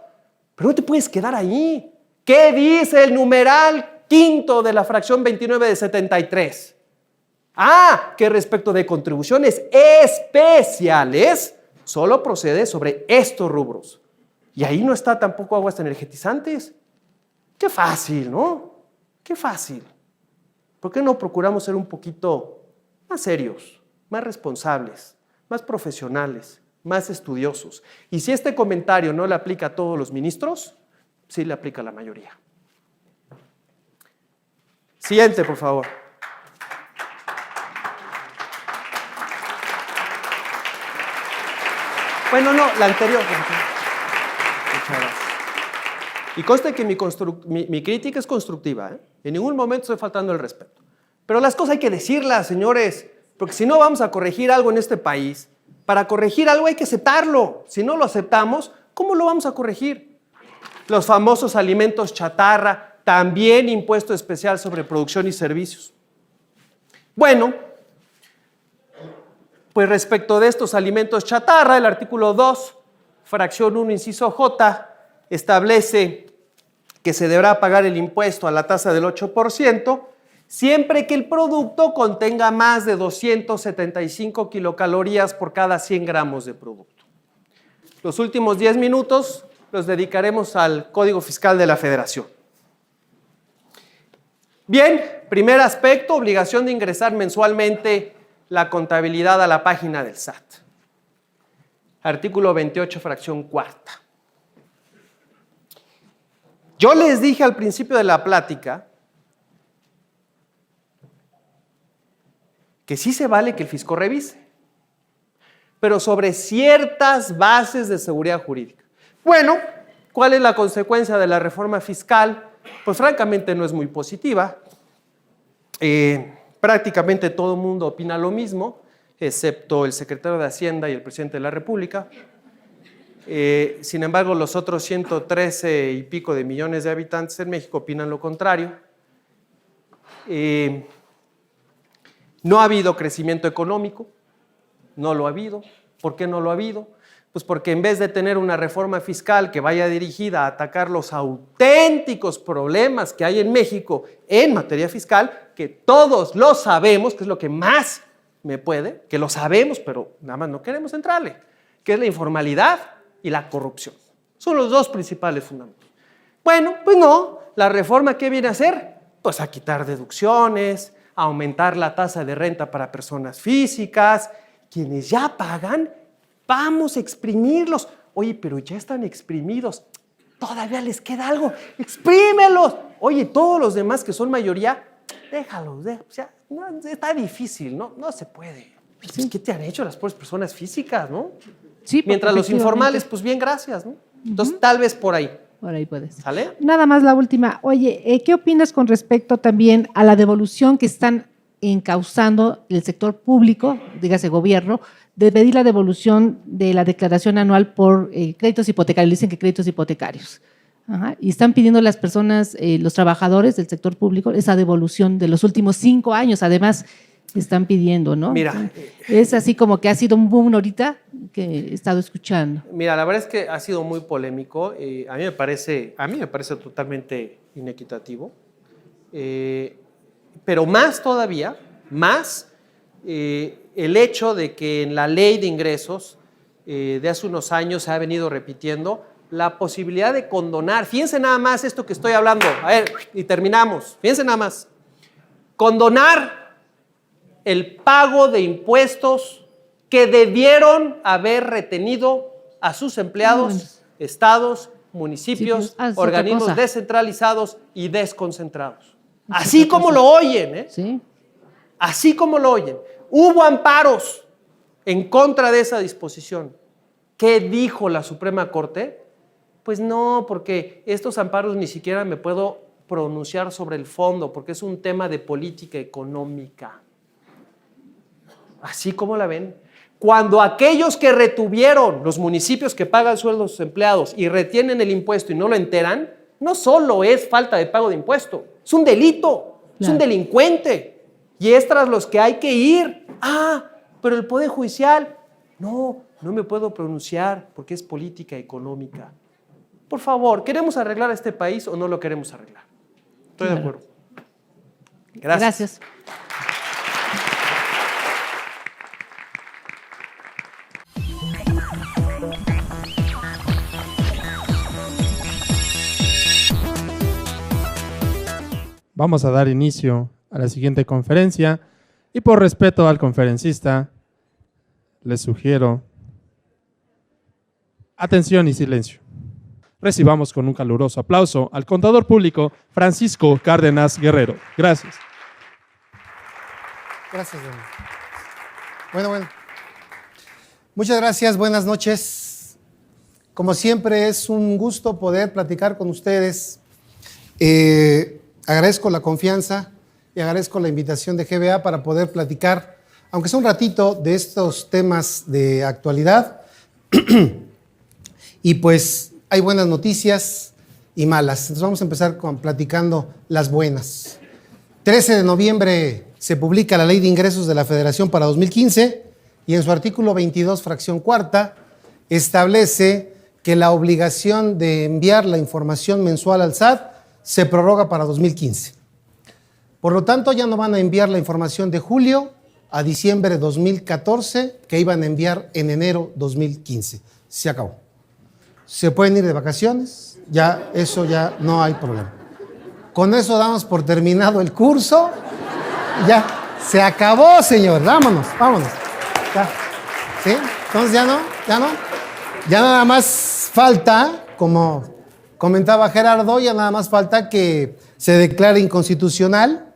pero no te puedes quedar ahí. ¿Qué dice el numeral quinto de la fracción 29 de 73? Que respecto de contribuciones especiales, solo procede sobre estos rubros. Y ahí no está tampoco aguas energetizantes. Qué fácil, ¿no? Qué fácil. ¿Por qué no procuramos ser un poquito más serios, más responsables, más profesionales, más estudiosos? Y si este comentario no le aplica a todos los ministros, sí le aplica a la mayoría. Siguiente, por favor. Bueno, no, la anterior. Muchas gracias. Y conste que mi crítica es constructiva, ¿eh? En ningún momento estoy faltando el respeto. Pero las cosas hay que decirlas, señores, porque si no vamos a corregir algo en este país, para corregir algo hay que aceptarlo. Si no lo aceptamos, ¿cómo lo vamos a corregir? Los famosos alimentos chatarra, también impuesto especial sobre producción y servicios. Bueno, pues respecto de estos alimentos chatarra, el artículo 2, fracción 1, inciso J, establece que se deberá pagar el impuesto a la tasa del 8% siempre que el producto contenga más de 275 kilocalorías por cada 100 gramos de producto. Los últimos 10 minutos los dedicaremos al Código Fiscal de la Federación. Bien, primer aspecto, obligación de ingresar mensualmente la contabilidad a la página del SAT. Artículo 28, fracción 4. Yo les dije al principio de la plática que sí se vale que el fisco revise, pero sobre ciertas bases de seguridad jurídica. Bueno, ¿cuál es la consecuencia de la reforma fiscal? Pues francamente no es muy positiva. Prácticamente todo el mundo opina lo mismo, excepto el secretario de Hacienda y el presidente de la República. Sin embargo, los otros 113 y pico de millones de habitantes en México opinan lo contrario. No ha habido crecimiento económico, no lo ha habido. ¿Por qué no lo ha habido? Pues porque en vez de tener una reforma fiscal que vaya dirigida a atacar los auténticos problemas que hay en México en materia fiscal, que todos lo sabemos, que es lo que más me puede, que lo sabemos, pero nada más no queremos entrarle, que es la informalidad y la corrupción. Son los dos principales fundamentos. Bueno, pues no, la reforma ¿qué viene a hacer? Pues a quitar deducciones, a aumentar la tasa de renta para personas físicas, quienes ya pagan, vamos a exprimirlos. Oye, pero ya están exprimidos, todavía les queda algo, exprímelos. Oye, todos los demás que son mayoría, déjalos, o sea, no, está difícil, no se puede. Pues, ¿qué te han hecho las pobres personas físicas, no? Sí, mientras los informales, pues bien, gracias, ¿no? Entonces, tal vez por ahí. Por ahí puedes. ¿Sale? Nada más la última. Oye, ¿qué opinas con respecto también a la devolución que están encauzando el sector público, dígase gobierno, de pedir la devolución de la declaración anual por créditos hipotecarios? Dicen que créditos hipotecarios. Ajá. Y están pidiendo las personas, los trabajadores del sector público, esa devolución de los últimos 5 años, además, están pidiendo, ¿no? Mira. Es así como que ha sido un boom ahorita que he estado escuchando. Mira, la verdad es que ha sido muy polémico. A mí me parece totalmente inequitativo. Pero más todavía, el hecho de que en la ley de ingresos de hace unos años se ha venido repitiendo la posibilidad de condonar. Fíjense nada más esto que estoy hablando. A ver, y terminamos. Fíjense nada más. Condonar el pago de impuestos que debieron haber retenido a sus empleados, estados, municipios, organismos descentralizados y desconcentrados. Así como lo oyen, ¿eh? Sí. Así como lo oyen. Hubo amparos en contra de esa disposición. ¿Qué dijo la Suprema Corte? Pues no, porque estos amparos ni siquiera me puedo pronunciar sobre el fondo, porque es un tema de política económica. Así como la ven. Cuando aquellos que retuvieron, los municipios que pagan sueldos a sus empleados y retienen el impuesto y no lo enteran, no solo es falta de pago de impuesto, es un delito, es un delincuente. Y es tras los que hay que ir. pero el Poder Judicial, no me puedo pronunciar porque es política económica. Por favor, ¿queremos arreglar este país o no lo queremos arreglar? Estoy de acuerdo. Gracias. Vamos a dar inicio a la siguiente conferencia y por respeto al conferencista, les sugiero atención y silencio. Recibamos con un caluroso aplauso al contador público Francisco Cárdenas Guerrero. Gracias. Gracias, don. Bueno. Muchas gracias, buenas noches. Como siempre es un gusto poder platicar con ustedes. Agradezco la confianza y agradezco la invitación de GBA para poder platicar, aunque sea un ratito, de estos temas de actualidad. Y pues hay buenas noticias y malas. Entonces vamos a empezar platicando las buenas. 13 de noviembre se publica la Ley de Ingresos de la Federación para 2015 y en su artículo 22, fracción cuarta, establece que la obligación de enviar la información mensual al SAT se prorroga para 2015. Por lo tanto, ya no van a enviar la información de julio a diciembre de 2014 que iban a enviar en enero 2015. Se acabó. Se pueden ir de vacaciones, ya eso ya no hay problema. Con eso damos por terminado el curso. Ya, se acabó, señor. Vámonos. Ya. ¿Sí? Entonces ya no. Ya nada más falta, como comentaba Gerardo, ya nada más falta que se declare inconstitucional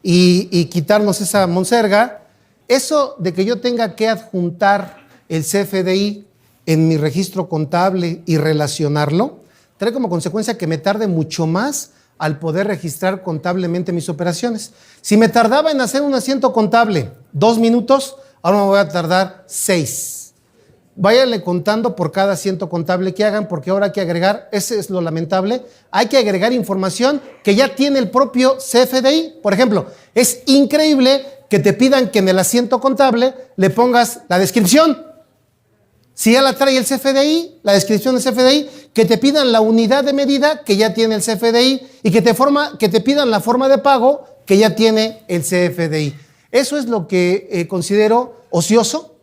y quitarnos esa monserga. Eso de que yo tenga que adjuntar el CFDI en mi registro contable y relacionarlo, trae como consecuencia que me tarde mucho más al poder registrar contablemente mis operaciones. Si me tardaba en hacer un asiento contable 2 minutos, ahora me voy a tardar 6. Váyanle contando por cada asiento contable que hagan, porque ahora hay que agregar, ese es lo lamentable, hay que agregar información que ya tiene el propio CFDI. Por ejemplo, es increíble que te pidan que en el asiento contable le pongas la descripción. Si ya la trae el CFDI, la descripción del CFDI, que te pidan la unidad de medida que ya tiene el CFDI y que te pidan la forma de pago que ya tiene el CFDI. Eso es lo que considero ocioso,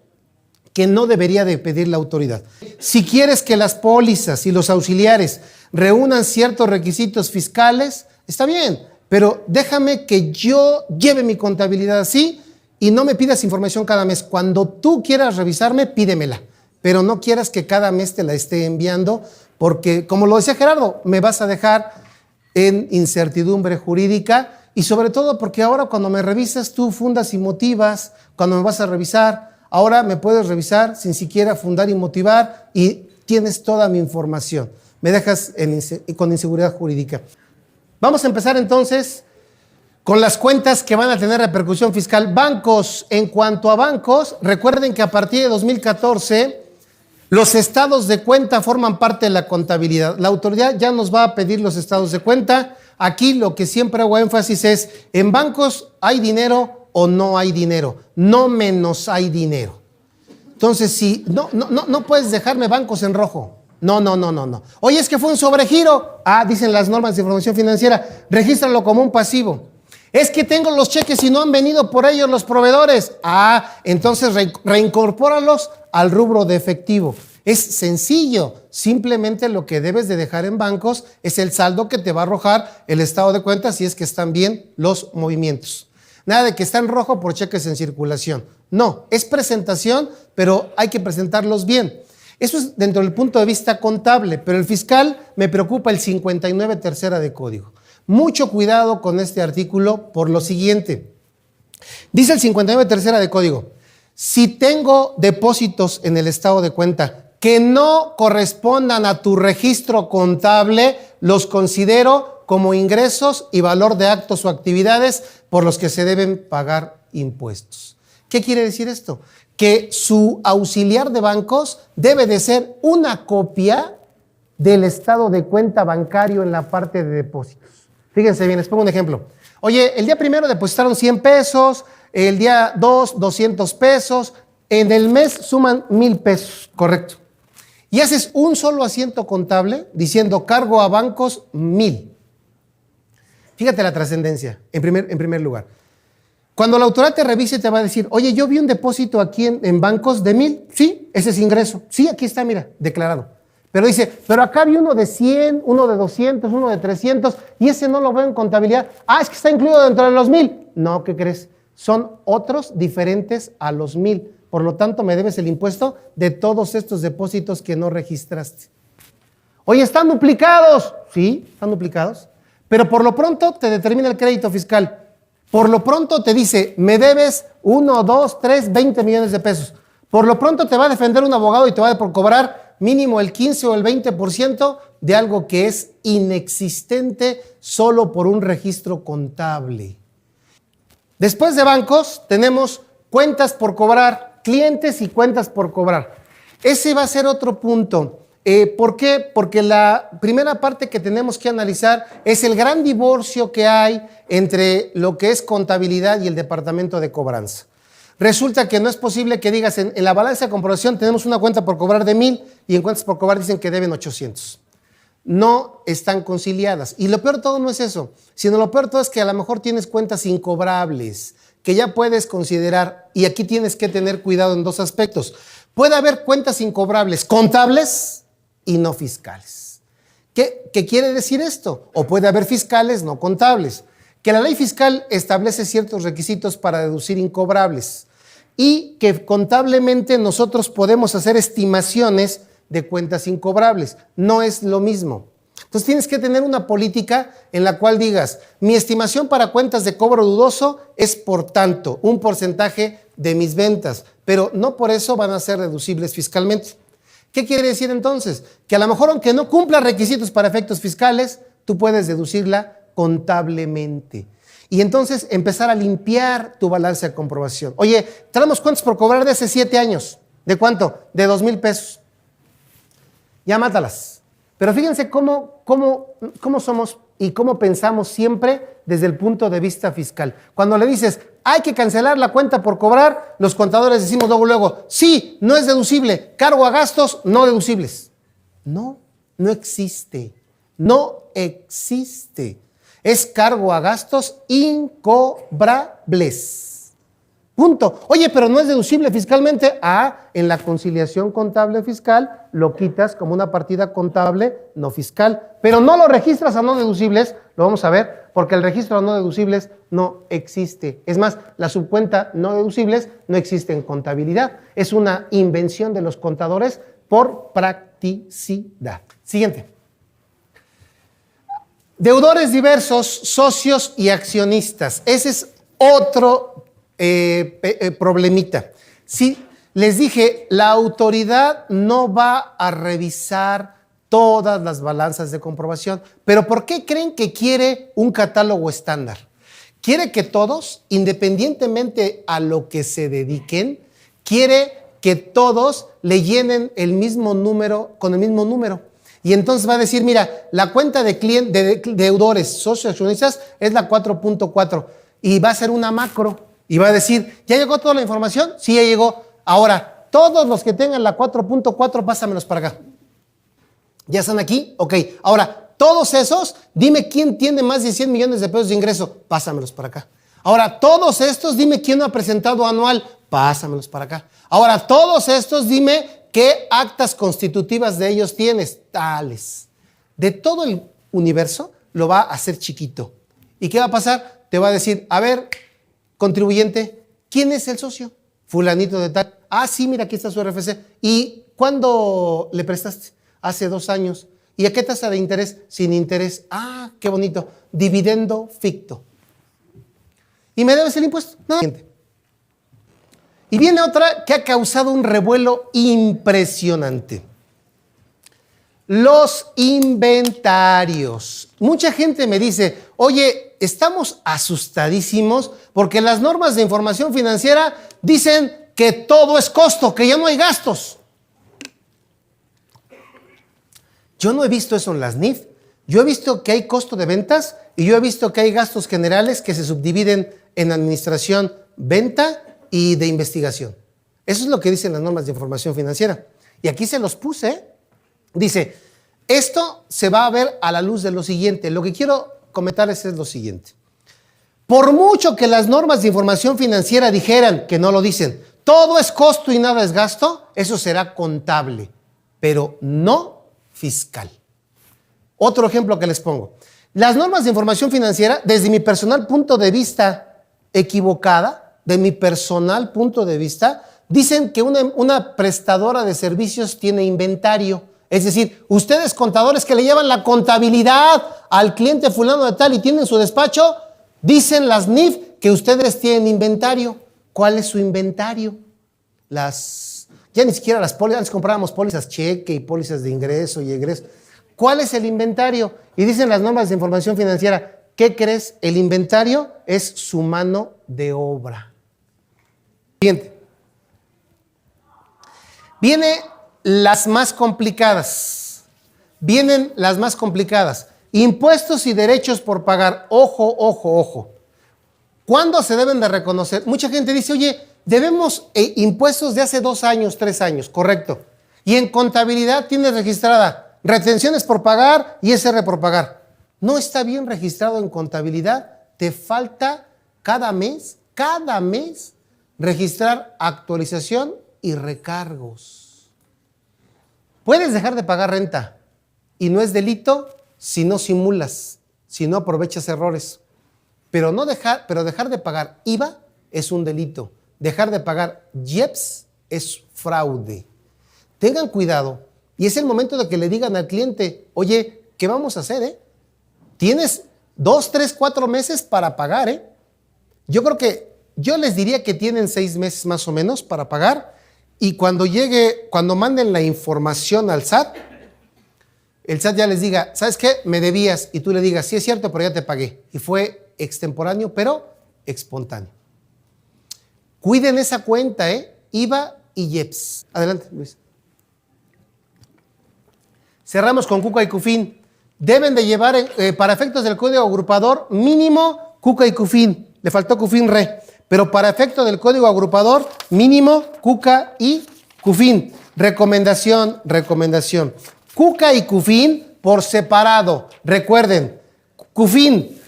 que no debería de pedir la autoridad. Si quieres que las pólizas y los auxiliares reúnan ciertos requisitos fiscales, está bien, pero déjame que yo lleve mi contabilidad así y no me pidas información cada mes. Cuando tú quieras revisarme, pídemela, pero no quieras que cada mes te la esté enviando, porque, como lo decía Gerardo, me vas a dejar en incertidumbre jurídica y sobre todo porque ahora cuando me revisas tú fundas y motivas, cuando me vas a revisar, ahora me puedes revisar sin siquiera fundar y motivar y tienes toda mi información. Me dejas con inseguridad jurídica. Vamos a empezar entonces con las cuentas que van a tener repercusión fiscal. Bancos, en cuanto a bancos, recuerden que a partir de 2014 los estados de cuenta forman parte de la contabilidad. La autoridad ya nos va a pedir los estados de cuenta. Aquí lo que siempre hago énfasis es, en bancos hay dinero o no hay dinero, no menos hay dinero. Entonces, si no puedes dejarme bancos en rojo. No. Oye, es que fue un sobregiro. Dicen las normas de información financiera, regístralo como un pasivo. Es que tengo los cheques y no han venido por ellos los proveedores. Entonces reincorpóralos al rubro de efectivo. Es sencillo, simplemente lo que debes de dejar en bancos es el saldo que te va a arrojar el estado de cuenta si es que están bien los movimientos. Nada de que está en rojo por cheques en circulación. No, es presentación, pero hay que presentarlos bien. Eso es dentro del punto de vista contable, pero el fiscal me preocupa el 59 tercera de código. Mucho cuidado con este artículo por lo siguiente. Dice el 59 tercera de código, si tengo depósitos en el estado de cuenta que no correspondan a tu registro contable, los considero como ingresos y valor de actos o actividades por los que se deben pagar impuestos. ¿Qué quiere decir esto? Que su auxiliar de bancos debe de ser una copia del estado de cuenta bancario en la parte de depósitos. Fíjense bien, les pongo un ejemplo. Oye, el día primero depositaron 100 pesos, el día 2, 200 pesos, en el mes suman 1,000 pesos, correcto. Y haces un solo asiento contable diciendo cargo a bancos 1,000. Fíjate la trascendencia, en primer lugar. Cuando la autoridad te revise te va a decir, oye, yo vi un depósito aquí en bancos de 1,000. Sí, ese es ingreso. Sí, aquí está, mira, declarado. Pero dice, pero acá vi uno de 100, uno de 200, uno de 300 y ese no lo veo en contabilidad. Ah, es que está incluido dentro de los 1,000. No, ¿qué crees? Son otros diferentes a los 1,000. Por lo tanto, me debes el impuesto de todos estos depósitos que no registraste. Oye, ¿están duplicados? Sí, están duplicados. Pero por lo pronto te determina el crédito fiscal. Por lo pronto te dice, me debes 1, 2, 3, 20 millones de pesos. Por lo pronto te va a defender un abogado y te va a cobrar mínimo el 15 o el 20% de algo que es inexistente solo por un registro contable. Después de bancos tenemos cuentas por cobrar, clientes y cuentas por cobrar. Ese va a ser otro punto. ¿Por qué? Porque la primera parte que tenemos que analizar es el gran divorcio que hay entre lo que es contabilidad y el departamento de cobranza. Resulta que no es posible que digas en la balanza de comprobación tenemos una cuenta por cobrar de 1,000 y en cuentas por cobrar dicen que deben 800. No están conciliadas. Y lo peor de todo no es eso, sino lo peor de todo es que a lo mejor tienes cuentas incobrables que ya puedes considerar, y aquí tienes que tener cuidado en dos aspectos. Puede haber cuentas incobrables contables y no fiscales. ¿Qué quiere decir esto? O puede haber fiscales no contables. Que la ley fiscal establece ciertos requisitos para deducir incobrables y que contablemente nosotros podemos hacer estimaciones de cuentas incobrables. No es lo mismo. Entonces tienes que tener una política en la cual digas, mi estimación para cuentas de cobro dudoso es por tanto, un porcentaje de mis ventas, pero no por eso van a ser deducibles fiscalmente. ¿Qué quiere decir entonces? Que a lo mejor aunque no cumpla requisitos para efectos fiscales, tú puedes deducirla contablemente. Y entonces empezar a limpiar tu balance de comprobación. Oye, traemos cuentas por cobrar de hace 7 años. ¿De cuánto? De 2,000 pesos. Ya mátalas. Pero fíjense cómo somos y cómo pensamos siempre desde el punto de vista fiscal. Cuando le dices, hay que cancelar la cuenta por cobrar, los contadores decimos luego, sí, no es deducible, cargo a gastos no deducibles. No existe. No existe. Es cargo a gastos incobrables. Punto. Oye, pero no es deducible fiscalmente. En la conciliación contable fiscal lo quitas como una partida contable no fiscal, pero no lo registras a no deducibles, lo vamos a ver, porque el registro a no deducibles no existe. Es más, la subcuenta no deducibles no existe en contabilidad. Es una invención de los contadores por practicidad. Siguiente. Deudores diversos, socios y accionistas. Ese es otro problemita. Sí, les dije, la autoridad no va a revisar todas las balanzas de comprobación, pero ¿por qué creen que quiere un catálogo estándar? Quiere que todos, independientemente a lo que se dediquen, quiere que todos le llenen el mismo número con el mismo número. Y entonces va a decir, mira, la cuenta de deudores, socios, accionistas es la 4.4 y va a ser una macro. Y va a decir, ¿ya llegó toda la información? Sí, ya llegó. Ahora, todos los que tengan la 4.4, pásamelos para acá. ¿Ya están aquí? Ok. Ahora, todos esos, dime quién tiene más de 100 millones de pesos de ingreso. Pásamelos para acá. Ahora, todos estos, dime quién no ha presentado anual. Pásamelos para acá. Ahora, todos estos, dime qué actas constitutivas de ellos tienes. Tales. De todo el universo, lo va a hacer chiquito. ¿Y qué va a pasar? Te va a decir, a ver, contribuyente, ¿quién es el socio? Fulanito de tal. Sí, mira, aquí está su RFC. ¿Y cuándo le prestaste? Hace 2 años. ¿Y a qué tasa de interés? Sin interés. Qué bonito. Dividendo ficto. ¿Y me debes el impuesto? No. Y viene otra que ha causado un revuelo impresionante. Los inventarios. Mucha gente me dice, oye, estamos asustadísimos porque las normas de información financiera dicen que todo es costo, que ya no hay gastos. Yo no he visto eso en las NIF, Yo he visto que hay costo de ventas y yo he visto que hay gastos generales que se subdividen en administración, venta y de investigación. Eso es lo que dicen las normas de información financiera. Y aquí se los puse. Dice, esto se va a ver a la luz de lo siguiente. Lo que quiero comentarles es lo siguiente. Por mucho que las normas de información financiera dijeran, que no lo dicen, todo es costo y nada es gasto, eso será contable, pero no fiscal. Otro ejemplo que les pongo. Las normas de información financiera, desde mi personal punto de vista equivocada, de mi personal punto de vista, dicen que una prestadora de servicios tiene inventario. Es decir, ustedes contadores que le llevan la contabilidad al cliente fulano de tal y tienen su despacho, dicen las NIF que ustedes tienen inventario. ¿Cuál es su inventario? Ya ni siquiera las pólizas, antes comprábamos pólizas cheque y pólizas de ingreso y egreso. ¿Cuál es el inventario? Y dicen las normas de información financiera, ¿qué crees? El inventario es su mano de obra. Siguiente. Vienen las más complicadas. Impuestos y derechos por pagar. Ojo, ojo, ojo. ¿Cuándo se deben de reconocer? Mucha gente dice, oye, debemos impuestos de hace 2 años, 3 años, correcto. Y en contabilidad tienes registrada retenciones por pagar y ISR por pagar. No está bien registrado en contabilidad. Te falta cada mes, registrar actualización y recargos. Puedes dejar de pagar renta y no es delito si no simulas, si no aprovechas errores. Pero dejar de pagar IVA es un delito. Dejar de pagar IEPS es fraude. Tengan cuidado y es el momento de que le digan al cliente, oye, ¿qué vamos a hacer? Tienes 2, 3, 4 meses para pagar. Yo les diría que tienen 6 meses más o menos para pagar y cuando manden la información al SAT, el SAT ya les diga, ¿sabes qué? Me debías y tú le digas, sí es cierto, pero ya te pagué. Y fue extemporáneo, pero espontáneo. Cuiden esa cuenta, IVA y IEPS. Adelante, Luis. Cerramos con CUCA y CUFIN. Deben de llevar, para efectos del código agrupador, mínimo CUCA y CUFIN. Le faltó CUFIN RE. Pero para efectos del código agrupador, mínimo CUCA y CUFIN. Recomendación. CUCA y CUFIN por separado. Recuerden, CUFIN,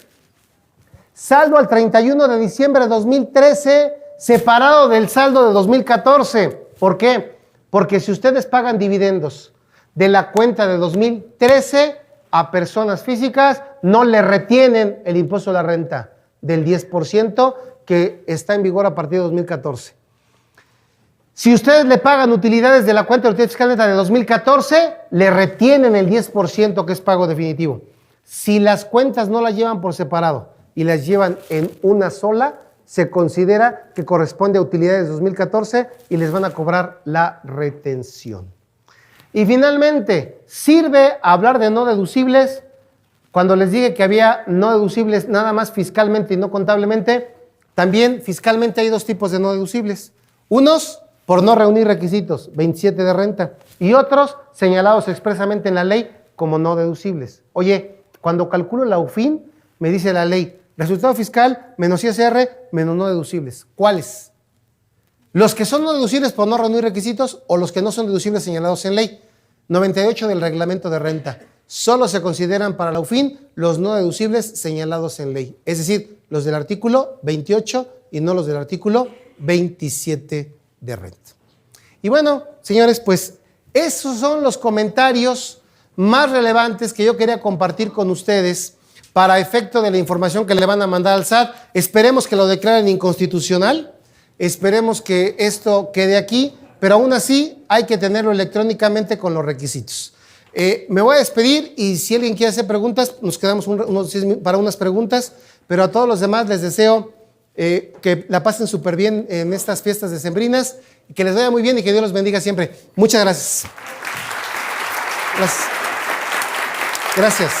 saldo al 31 de diciembre de 2013, separado del saldo de 2014. ¿Por qué? Porque si ustedes pagan dividendos de la cuenta de 2013 a personas físicas, no le retienen el impuesto a la renta del 10% que está en vigor a partir de 2014. Si ustedes le pagan utilidades de la cuenta de utilidad fiscal neta de 2014, le retienen el 10% que es pago definitivo. Si las cuentas no las llevan por separado y las llevan en una sola, se considera que corresponde a utilidades de 2014 y les van a cobrar la retención. Y finalmente, ¿sirve hablar de no deducibles? Cuando les dije que había no deducibles nada más fiscalmente y no contablemente, también fiscalmente hay 2 tipos de no deducibles. Unos por no reunir requisitos, 27 de renta, y otros señalados expresamente en la ley como no deducibles. Oye, cuando calculo la UFIN, me dice la ley, resultado fiscal menos ISR menos no deducibles. ¿Cuáles? Los que son no deducibles por no reunir requisitos o los que no son deducibles señalados en ley. 98 del reglamento de renta. Solo se consideran para la UFIN los no deducibles señalados en ley. Es decir, los del artículo 28 y no los del artículo 27 de renta. Y bueno, señores, pues esos son los comentarios más relevantes que yo quería compartir con ustedes para efecto de la información que le van a mandar al SAT. Esperemos que lo declaren inconstitucional. Esperemos que esto quede aquí, pero aún así hay que tenerlo electrónicamente con los requisitos. Me voy a despedir y si alguien quiere hacer preguntas, nos quedamos para unas preguntas, pero a todos los demás les deseo que la pasen súper bien en estas fiestas decembrinas, que les vaya muy bien y que Dios los bendiga siempre. Muchas gracias. Gracias.